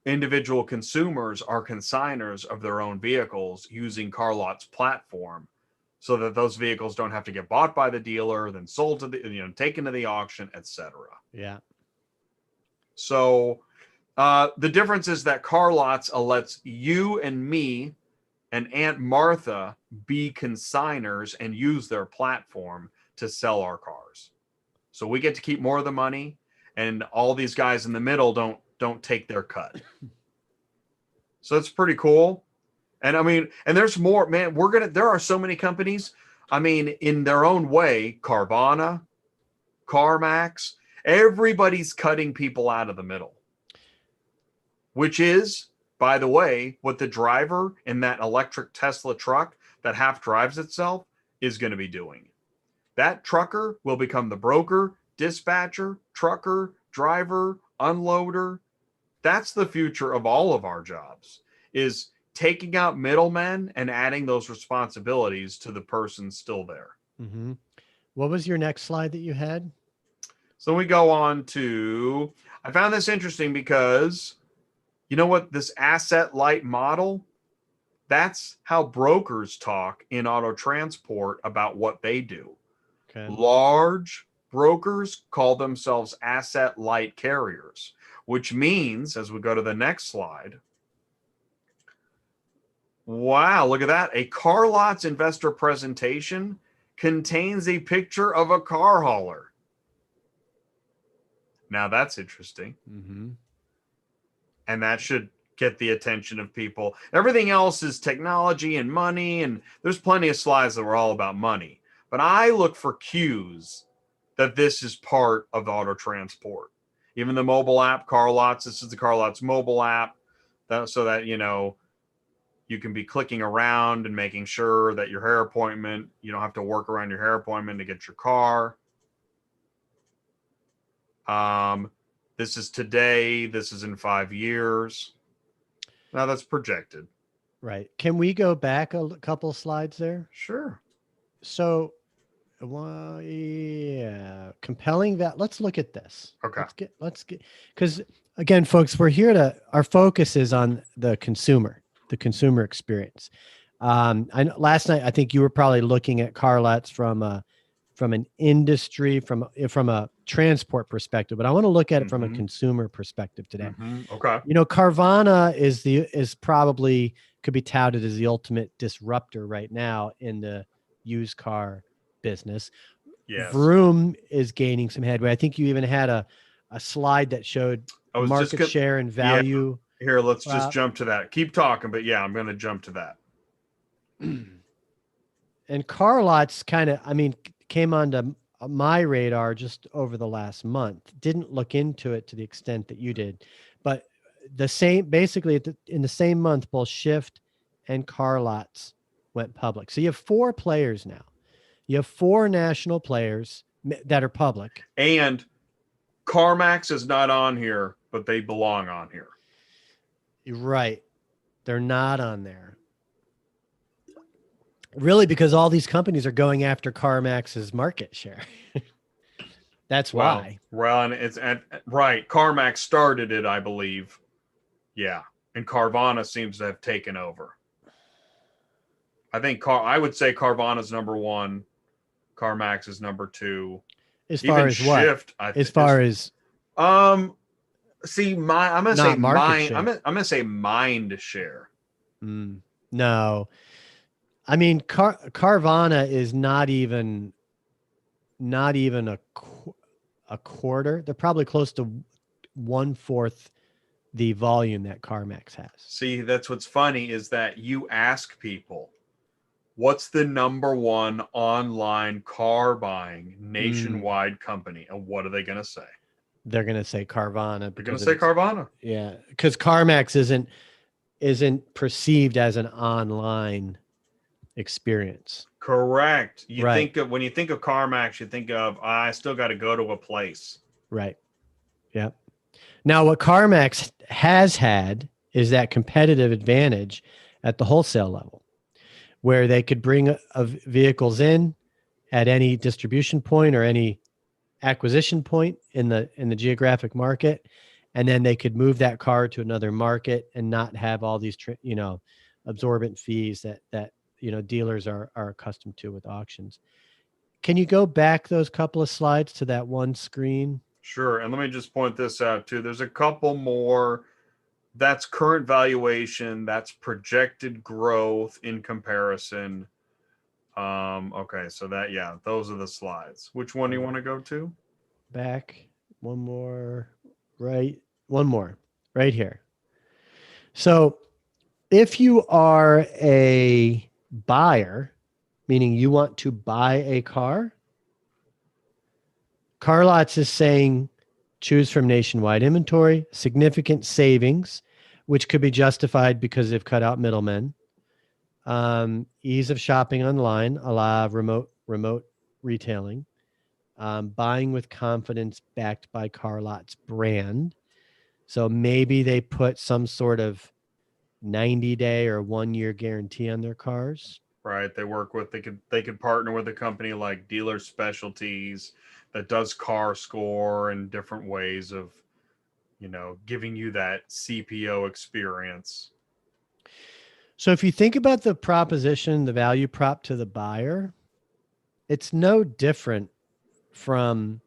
individual consumers are consigners of their own vehicles using CarLot's platform, so that those vehicles don't have to get bought by the dealer, then sold to the, taken to the auction, etc. Yeah. So the difference is that CarLots lets you and me and Aunt Martha be consigners and use their platform to sell our cars. So we get to keep more of the money, and all these guys in the middle don't take their cut. So it's pretty cool. And I mean, and there's more, man. There are so many companies. I mean, in their own way, Carvana, CarMax, everybody's cutting people out of the middle, which is, by the way, what the driver in that electric Tesla truck that half drives itself is going to be doing. That trucker will become the broker, dispatcher, trucker, driver, unloader. That's the future of all of our jobs, is taking out middlemen and adding those responsibilities to the person still there. Mm-hmm. What was your next slide that you had? So we go on to, I found this interesting because, you know what, this asset light model, that's how brokers talk in auto transport about what they do. Okay. Large brokers call themselves asset light carriers, which means, as we go to the next slide, wow, look at that. A CarLot's investor presentation contains a picture of a car hauler. Now that's interesting. Mm-hmm. And that should get the attention of people. Everything else is technology and money, and there's plenty of slides that were all about money. But I look for cues that this is part of auto transport. Even the mobile app, CarLot's, this is the CarLot's mobile app, so that, you can be clicking around and making sure that your hair appointment, you don't have to work around your hair appointment to get your car. This is today. This is in 5 years. Now that's projected. Right. Can we go back a couple slides there? Sure. So, well, yeah, compelling that. Let's look at this. Okay. Let's get, because again, folks, our focus is on the consumer experience. I know last night, I think you were probably looking at CarLot's from an industry, from a transport perspective, but I want to look at it from a consumer perspective today. Okay. Carvana is probably could be touted as the ultimate disruptor right now in the used car business. Yes. Vroom is gaining some headway. I think you even had a slide that showed market share and value. Yeah. Here, let's just jump to that. Keep talking, but yeah, I'm going to jump to that. And CarLot's came onto my radar just over the last month. Didn't look into it to the extent that you did, but in the same month, both Shift and CarLot's went public. So you have 4 players now. You have 4 national players that are public. And CarMax is not on here, but they belong on here. You're right. They're not on there. Really, because all these companies are going after CarMax's market share. That's why. Well, and right. CarMax started it, I believe. Yeah. And Carvana seems to have taken over. I would say Carvana's number 1. CarMax is number 2. As far as what? Shift, see, I'm gonna say mind. I'm gonna say mind share. No, I mean Carvana is not even a quarter. They're probably close to 1/4 the volume that CarMax has. See, that's what's funny is that you ask people, what's the number 1 online car buying nationwide company, and what are they going to say? They're going to say Carvana. They're going to say Carvana. Yeah, because CarMax isn't perceived as an online experience. Correct. When you think of CarMax, you think of I still got to go to a place. Right. Yep. Now, what CarMax has had is that competitive advantage at the wholesale level, where they could bring vehicles in at any distribution point or any acquisition point in the geographic market, and then they could move that car to another market and not have all these absorbent fees that dealers are accustomed to with auctions. Can you go back those couple of slides to that one screen? Sure. And let me just point this out too. There's a couple more. That's current valuation. That's projected growth in comparison. Okay, so those are the slides. Which one do you want to go to? Back one more, right? One more right here. So if you are a buyer, meaning you want to buy a car, CarLots is saying choose from nationwide inventory, significant savings, which could be justified because they've cut out middlemen. Ease of shopping online, allow remote retailing, buying with confidence backed by CarLots brand. So maybe they put some sort of 90-day or 1-year guarantee on their cars. Right. They could partner with a company like Dealer Specialties that does car score and different ways of, giving you that CPO experience. So if you think about the proposition, the value prop to the buyer, it's no different from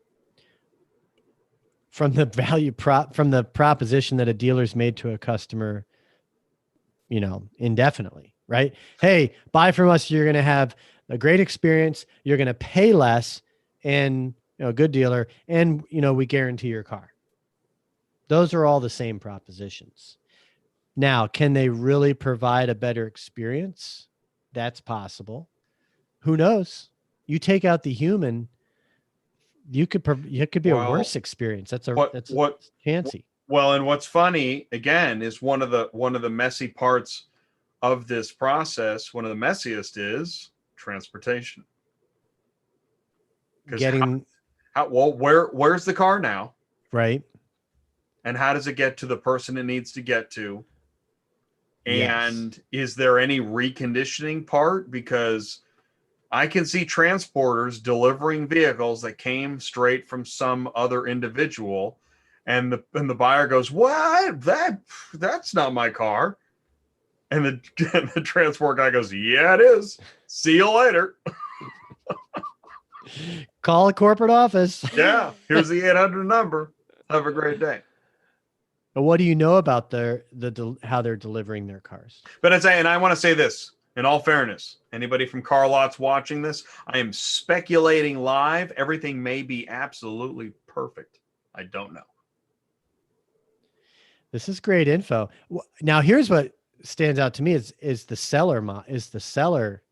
the value prop, from the proposition that a dealer's made to a customer, indefinitely, right? Hey, buy from us. You're going to have a great experience. You're going to pay less and, a good dealer. And, we guarantee your car. Those are all the same propositions. Now, can they really provide a better experience? That's possible. Who knows? You take out the human, it could be a worse experience. That's chancy. Well, and what's funny again is one of the messy parts of this process. One of the messiest is transportation. Where's the car now? Right. And how does it get to the person it needs to get to? And Yes. Is there any reconditioning part? Because I can see transporters delivering vehicles that came straight from some other individual, and the buyer goes, "What? That's not my car." And the transport guy goes, "Yeah, it is. See you later." Call a corporate office. Yeah, here's the 800 number. Have a great day. But what do you know about how they're delivering their cars? But I want to say this, in all fairness, anybody from CarLots watching this, I am speculating live. Everything may be absolutely perfect. I don't know. This is great info. Now, here's what stands out to me is the seller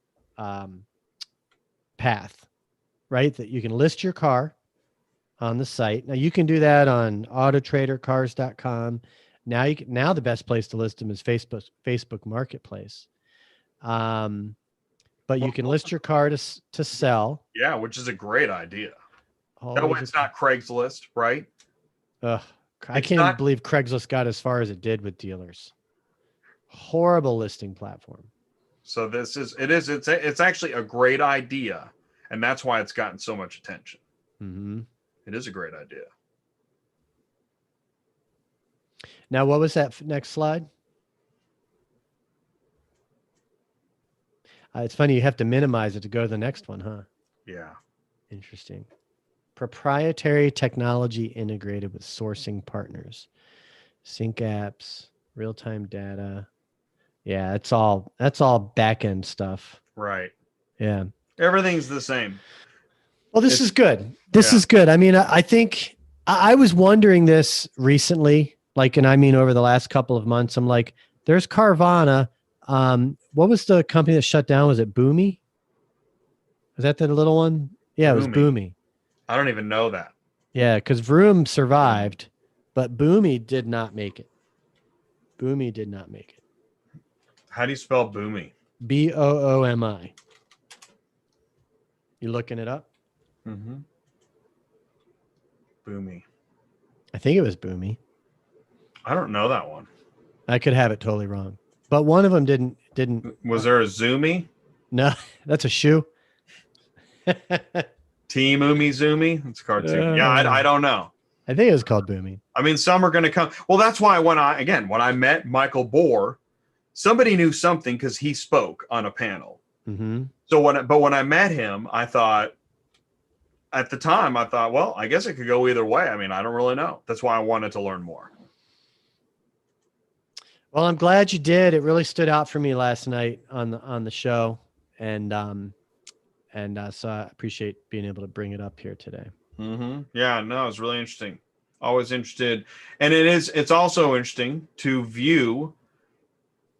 path, right? That you can list your car on the site. Now you can do that on autotradercars.com. Now the best place to list them is Facebook Marketplace. But you can list your car to sell. Yeah, which is a great idea. That way it's not Craigslist, right? I can't even believe Craigslist got as far as it did with dealers. Horrible listing platform. So it's actually a great idea, and that's why it's gotten so much attention. Mm-hmm. It is a great idea. Now, what was that next slide? It's funny, you have to minimize it to go to the next one, huh? Yeah. Interesting. Proprietary technology integrated with sourcing partners, sync apps, real-time data. Yeah, that's all back-end stuff. Right. Yeah. Everything's the same. Well, this is good. This is good. I mean, I think I was wondering this recently, over the last couple of months. I'm like, there's Carvana. What was the company that shut down? Was it Boomi? Was that the little one? Yeah, it was Boomi. I don't even know that. Yeah, because Vroom survived, but Boomi did not make it. Boomi did not make it. How do you spell Boomi? Boomi. You looking it up? Mm-hmm. Boomi. I think it was Boomi. I don't know that one. I could have it totally wrong, but one of them didn't. Was there a Zoomy? No, that's a shoe. Team Umi Zoomy? It's a cartoon. Yeah, I don't know. I think it was called Booming. I mean, some are going to come. Well, that's why when I met Michael Bohr, somebody knew something because he spoke on a panel. Mm-hmm. So when I met him, I thought, at the time, well, I guess it could go either way. I mean, I don't really know. That's why I wanted to learn more. Well, I'm glad you did. It really stood out for me last night on the show, and so I appreciate being able to bring it up here today. Mm-hmm. Yeah, no, it's really interesting. Always interested, and it's also interesting to view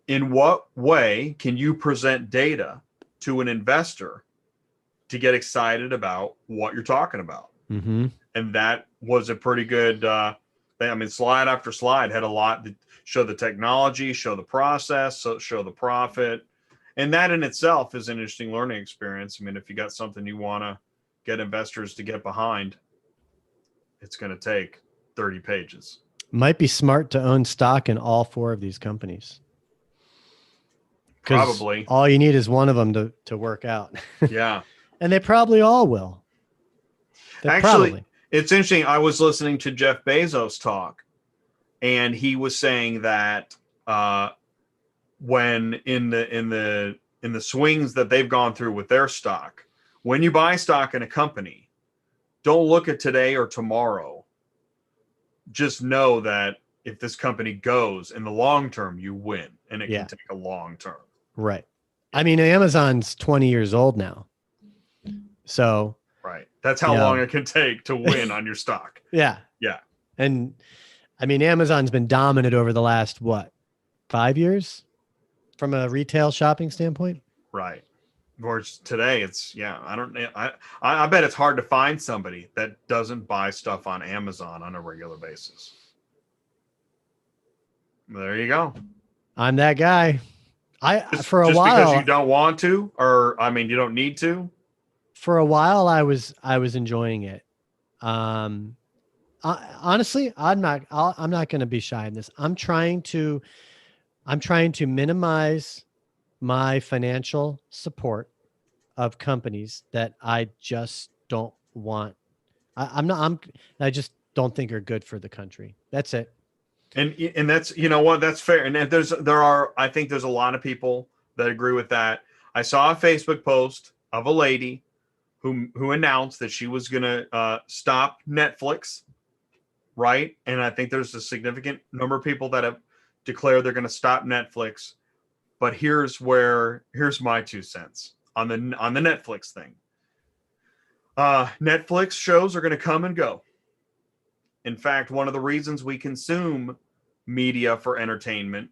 in what way can you present data to an investor to get excited about what you're talking about. Mm-hmm. And that was a pretty good thing. I mean, slide after slide had a lot that show the technology, show the process, show the profit. And that in itself is an interesting learning experience. I mean, if you got something you want to get investors to get behind, it's going to take 30 pages. Might be smart to own stock in all 4 of these companies. Probably. All you need is one of them to work out. Yeah. And they probably all will. Actually, it's interesting. I was listening to Jeff Bezos talk, and he was saying that when in the swings that they've gone through with their stock, when you buy stock in a company, don't look at today or tomorrow. Just know that if this company goes in the long term, you win, and it can take a long term. Right. I mean, Amazon's 20 years old now. So right. That's how long it can take to win on your stock. Yeah. Yeah. And I mean, Amazon's been dominant over the last, 5 years from a retail shopping standpoint? Right. Whereas today I bet it's hard to find somebody that doesn't buy stuff on Amazon on a regular basis. There you go. I'm that guy. Just while, because you don't want to, or I mean, you don't need to. For a while, I was enjoying it. Honestly, I'm not going to be shy in this. I'm trying to minimize my financial support of companies that I just don't want. I just don't think are good for the country. That's it. And that's, you know what, that's fair. And I think there's a lot of people that agree with that. I saw a Facebook post of a lady who announced that she was going to stop Netflix. Right. And I think there's a significant number of people that have declared they're going to stop Netflix. But here's my 2 cents on the Netflix thing. Netflix shows are going to come and go. In fact, one of the reasons we consume media for entertainment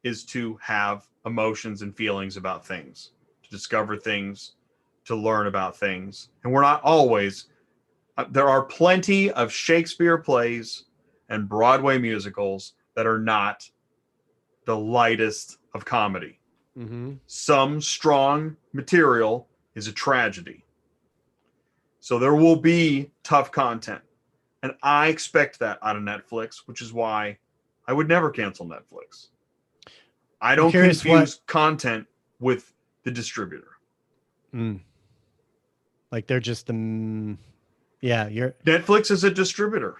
is to have emotions and feelings about things, to discover things, to learn about things. And we're not always, there are plenty of Shakespeare plays and Broadway musicals that are not the lightest of comedy. Mm-hmm. Some strong material is a tragedy. So there will be tough content. And I expect that out of Netflix, which is why I would never cancel Netflix. I don't confuse content with the distributor. Like they're just Netflix is a distributor.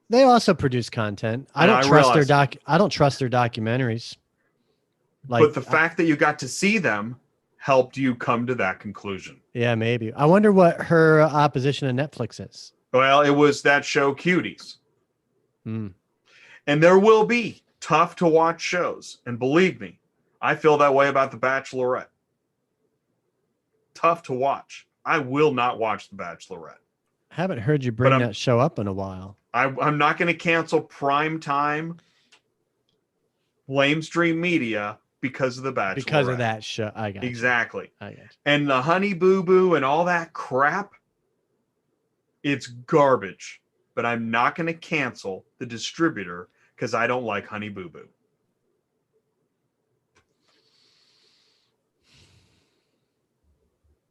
They also produce content. I don't trust their documentaries. But the fact that you got to see them helped you come to that conclusion. Yeah, maybe. I wonder what her opposition to Netflix is. Well, it was that show Cuties. And there will be tough to watch shows. And believe me, I feel that way about The Bachelorette. Tough to watch. I will not watch The Bachelorette. I haven't heard you bring that show up in a while. I'm not going to cancel primetime lamestream media because of The Bachelorette. Because of that show. I got exactly. I got you. And the Honey Boo Boo and all that crap, it's garbage. But I'm not going to cancel the distributor because I don't like Honey Boo Boo.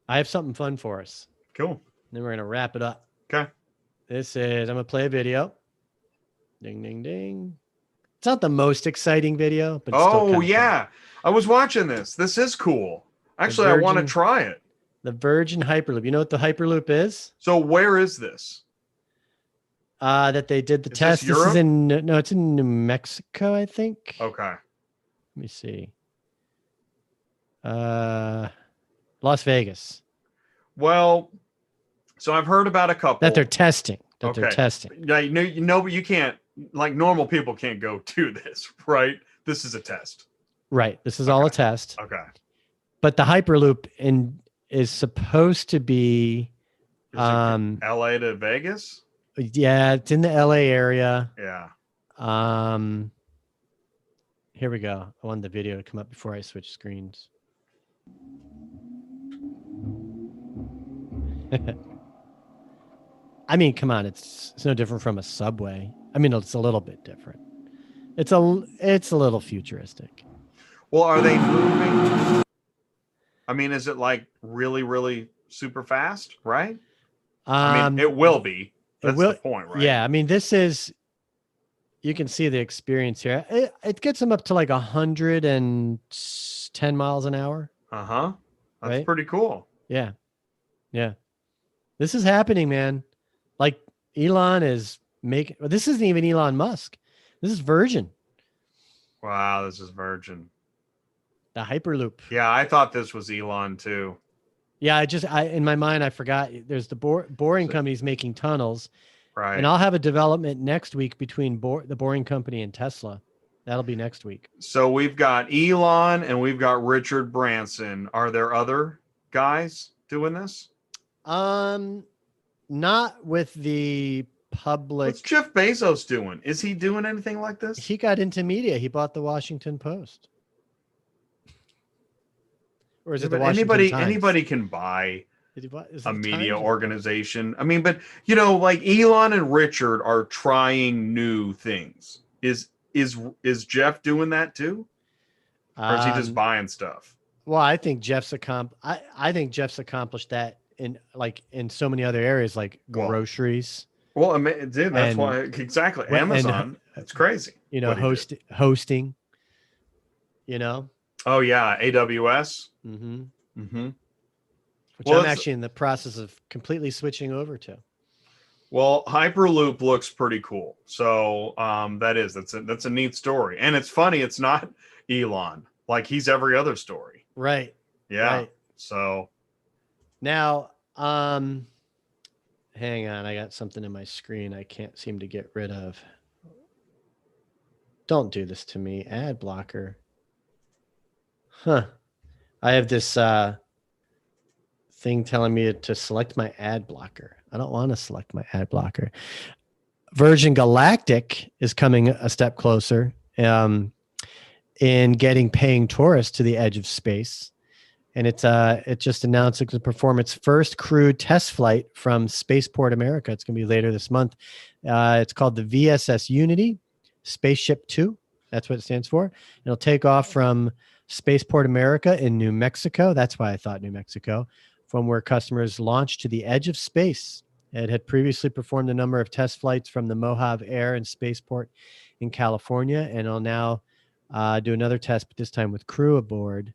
I have something fun for us. Cool. Then we're going to wrap it up. Okay. I'm going to play a video. Ding, ding, ding. It's not the most exciting video, but it's still Oh kinda fun. yeah, I was watching this. This is cool. Actually, I want to Virgin- try it. The Virgin Hyperloop. You know what the Hyperloop is? So where is this? That they did the Is this test. This is Europe? in no, it's in New Mexico, I think. Okay. Let me see. Las Vegas. Well, so I've heard about a couple That they're testing. They're Okay. testing. Yeah, but you can't, like, normal people can't go do this, right? This is a test. Right. This is all a test. Okay. But the Hyperloop is supposed to be Is it LA to Vegas? yeah, it's in the LA area. Yeah. Here we go. I want the video to come up before I switch screens. I mean, come on, it's no different from a subway. I mean, it's a little bit different. It's a little futuristic. Well, are they moving? I mean, is it like really, really super fast? Right? I mean, it will be. That's the point, right? Yeah, I mean, this is. You can see the experience here. It gets them up to like 110 miles an hour. That's right? pretty cool. Yeah, yeah. This is happening, man. Like Elon is making. Well, this isn't even Elon Musk. This is Virgin. Wow, this is Virgin. The Hyperloop. Yeah, I thought this was Elon too. Yeah, I in my mind I forgot. There's the boring companies making tunnels, Right. and I'll have a development next week between the Boring Company and Tesla. That'll be next week. So we've got Elon and we've got Richard Branson. Are there other guys doing this? Not with the public. What's Jeff Bezos doing? Is he doing anything like this? He got into media. He bought the Washington Post. Or is it the Washington Times? Anybody can buy Is it a the media Times? organization. I mean, but like Elon and Richard are trying new things. Is Jeff doing that too? Or is he just buying stuff? Well, I think Jeff's I think Jeff's accomplished that in so many other areas, like groceries. Well, dude, that's why exactly Amazon. It's crazy. Hosting. Oh yeah, AWS. Which I'm actually in the process of completely switching over to. Well, Hyperloop looks pretty cool. So that's a neat story. And it's funny, it's not Elon. Like he's every other story. Right. Yeah. Right. So now, hang on, I got something in my screen I can't seem to get rid of. Don't do this to me, ad blocker. Huh. I have this thing telling me to select my ad blocker. I don't want to select my ad blocker. Virgin Galactic is coming a step closer in getting paying tourists to the edge of space. And it just announced it's going to perform its first crewed test flight from Spaceport America. It's going to be later this month. It's called the VSS Unity Spaceship 2. That's what it stands for. It'll take off from Spaceport America in New Mexico. That's why I thought New Mexico, from where customers launched to the edge of space. It had previously performed a number of test flights from the Mojave Air and Spaceport in California, and it'll now do another test, but this time with crew aboard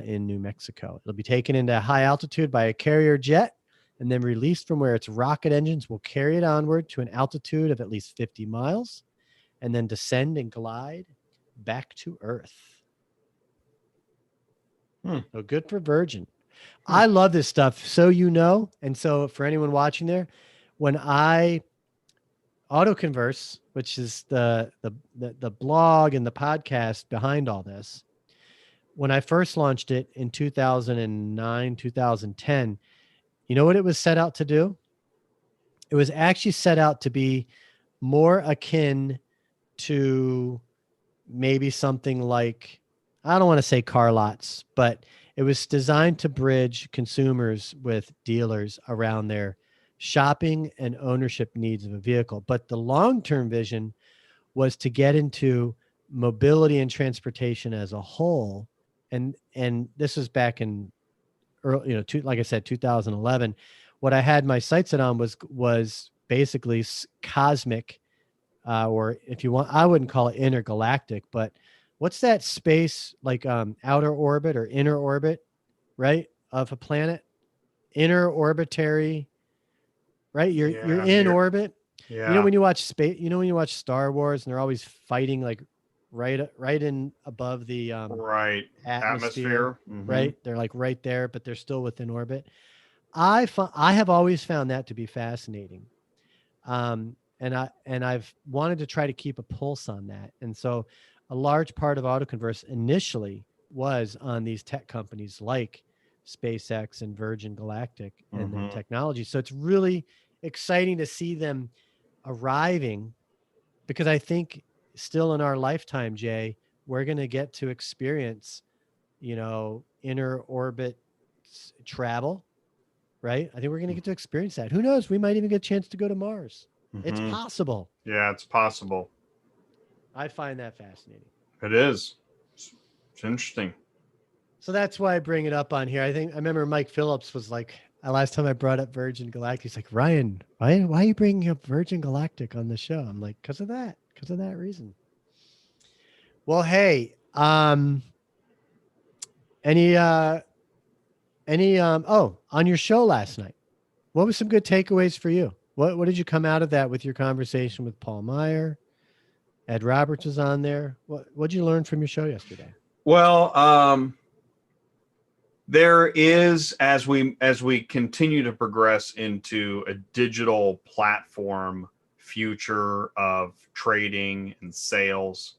in New Mexico. It'll be taken into high altitude by a carrier jet and then released from where its rocket engines will carry it onward to an altitude of at least 50 miles and then descend and glide back to Earth. So good for Virgin. I love this stuff. So, and so for anyone watching there, when I AutoConverse, which is the blog and the podcast behind all this, when I first launched it in 2009, 2010, you know what it was set out to do? It was actually set out to be more akin to maybe something like, I don't want to say car lots, but it was designed to bridge consumers with dealers around their shopping and ownership needs of a vehicle. But the long-term vision was to get into mobility and transportation as a whole. And this was back in early, like I said, 2011. What I had my sights set on was basically cosmic or if you want, I wouldn't call it intergalactic, but what's that space like outer orbit or inner orbit, right, of a planet? Inner orbitary, right? You're in orbit. Yeah. You know when you watch space, you know when you watch Star Wars and they're always fighting like right in above the right atmosphere, Mhm. right? They're like right there, but they're still within orbit. I have always found that to be fascinating. And I've wanted to try to keep a pulse on that. And so a large part of Autoconverse initially was on these tech companies like SpaceX and Virgin Galactic and their technology. So it's really exciting to see them arriving, because I think still in our lifetime, Jay, we're going to get to experience, inner orbit travel, right? I think we're going to get to experience that. Who knows? We might even get a chance to go to Mars. It's possible. Yeah, it's possible. I find that fascinating. It is. It's interesting. So that's why I bring it up on here. I remember Mike Phillips was like, last time I brought up Virgin Galactic, he's like, Ryan, why are you bringing up Virgin Galactic on the show? I'm like, because of that reason. Well, hey, on your show last night, what was some good takeaways for you? What did you come out of that with your conversation with Paul Meyer? Ed Roberts was on there. What'd you learn from your show yesterday? Well, there is, as we continue to progress into a digital platform future of trading and sales,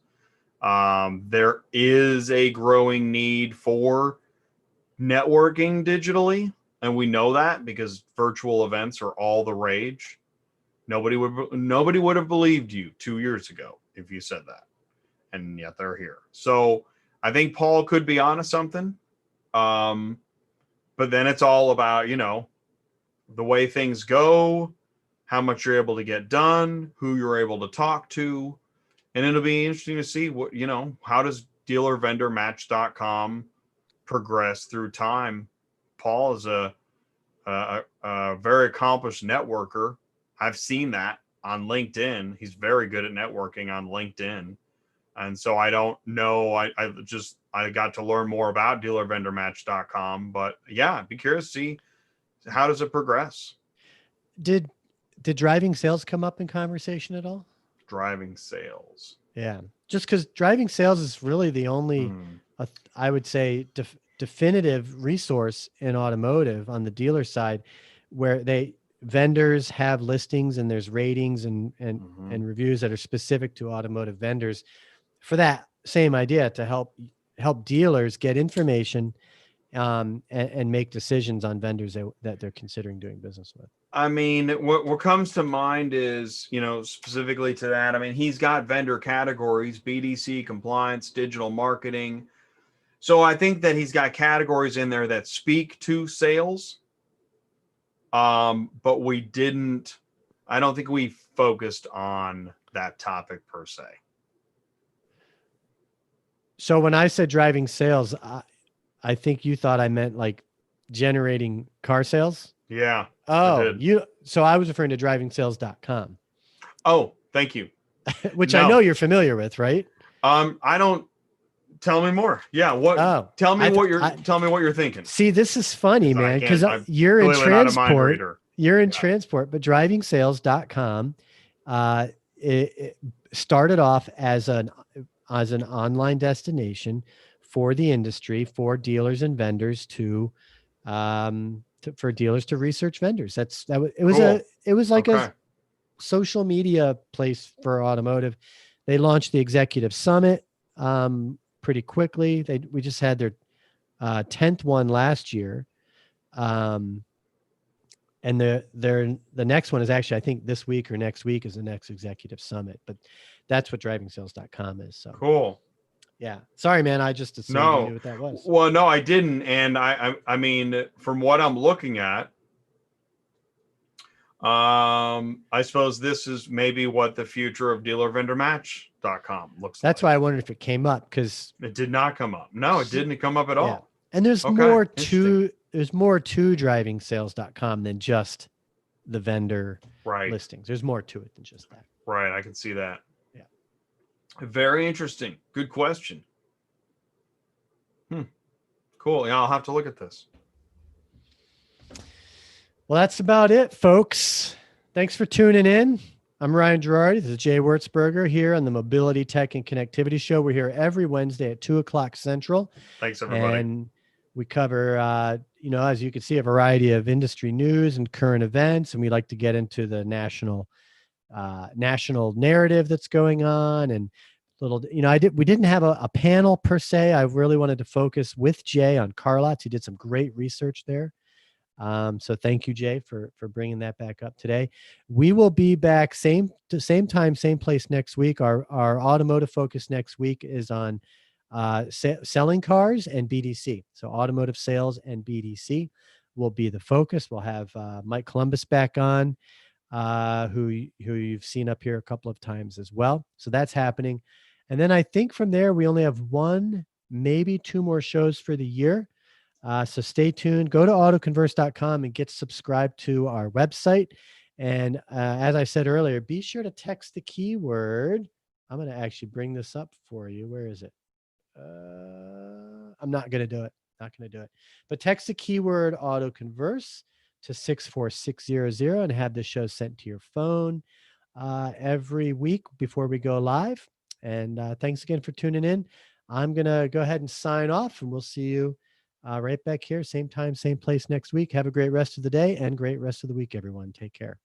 there is a growing need for networking digitally. And we know that because virtual events are all the rage. Nobody would have believed you 2 years ago if you said that. And yet they're here. So I think Paul could be onto something. But then it's all about, the way things go, how much you're able to get done, who you're able to talk to. And it'll be interesting to see what, how does dealervendormatch.com progress through time. Paul is a very accomplished networker. I've seen that on LinkedIn. He's very good at networking on LinkedIn. And so I don't know. I got to learn more about dealervendormatch.com, but yeah, I'd be curious to see how does it progress. Did driving sales come up in conversation at all? Driving sales. Yeah. Just because driving sales is really the only, I would say, definitive resource in automotive on the dealer side, where vendors have listings and there's ratings and reviews that are specific to automotive vendors for that same idea, to help dealers get information and make decisions on vendors that they're considering doing business with. I mean, what comes to mind is, specifically to that, I mean, he's got vendor categories: BDC, compliance, digital marketing. So I think that he's got categories in there that speak to sales. But I don't think we focused on that topic per se. So when I said driving sales, I think you thought I meant like generating car sales. Yeah. Oh, so I was referring to drivingsales.com. Oh, thank you. Which I know you're familiar with, right? I don't. Tell me more. Yeah. What? Oh, tell me what you're thinking. See, this is funny, man, because you're in transport. You're in transport, but drivingsales.com, it started off as an online destination for the industry, for dealers and vendors for dealers to research vendors. It was like a social media place for automotive. They launched the Executive Summit pretty quickly. We just had their 10th one last year. And the next one is actually, I think this week or next week is the next Executive Summit, but that's what drivingsales.com is. So cool. Yeah. Sorry, man. I just assumed you knew what that was. Well, no, I didn't. And I mean, from what I'm looking at, I suppose this is maybe what the future of dealervendormatch.com looks like. That's why I wondered if it came up, because it did not come up. No, it didn't come up at all. Yeah. And there's more to drivingsales.com than just the vendor Right. listings. There's more to it than just that. Right. I can see that. Yeah. Very interesting. Good question. Cool. Yeah, I'll have to look at this. Well, that's about it, folks. Thanks for tuning in. I'm Ryan Girardi. This is Jay Wertzberger here on the Mobility, Tech, and Connectivity Show. We're here every Wednesday at 2:00 Central. Thanks, everybody. And we cover, as you can see, a variety of industry news and current events. And we like to get into the national narrative that's going on. And we didn't have a panel per se. I really wanted to focus with Jay on car lots. He did some great research there. So thank you, Jay, for bringing that back up today. We will be back same time, same place next week. Our automotive focus next week is on selling cars and BDC. So automotive sales and BDC will be the focus. We'll have Mike Columbus back on, who you've seen up here a couple of times as well. So that's happening. And then I think from there, we only have one, maybe two more shows for the year. So stay tuned. Go to autoconverse.com and get subscribed to our website. And as I said earlier, be sure to text the keyword. I'm going to actually bring this up for you. Where is it? I'm not going to do it. But text the keyword autoconverse to 64600 and have the show sent to your phone every week before we go live. And thanks again for tuning in. I'm going to go ahead and sign off, and we'll see you right back here, same time, same place next week. Have a great rest of the day and great rest of the week, everyone. Take care.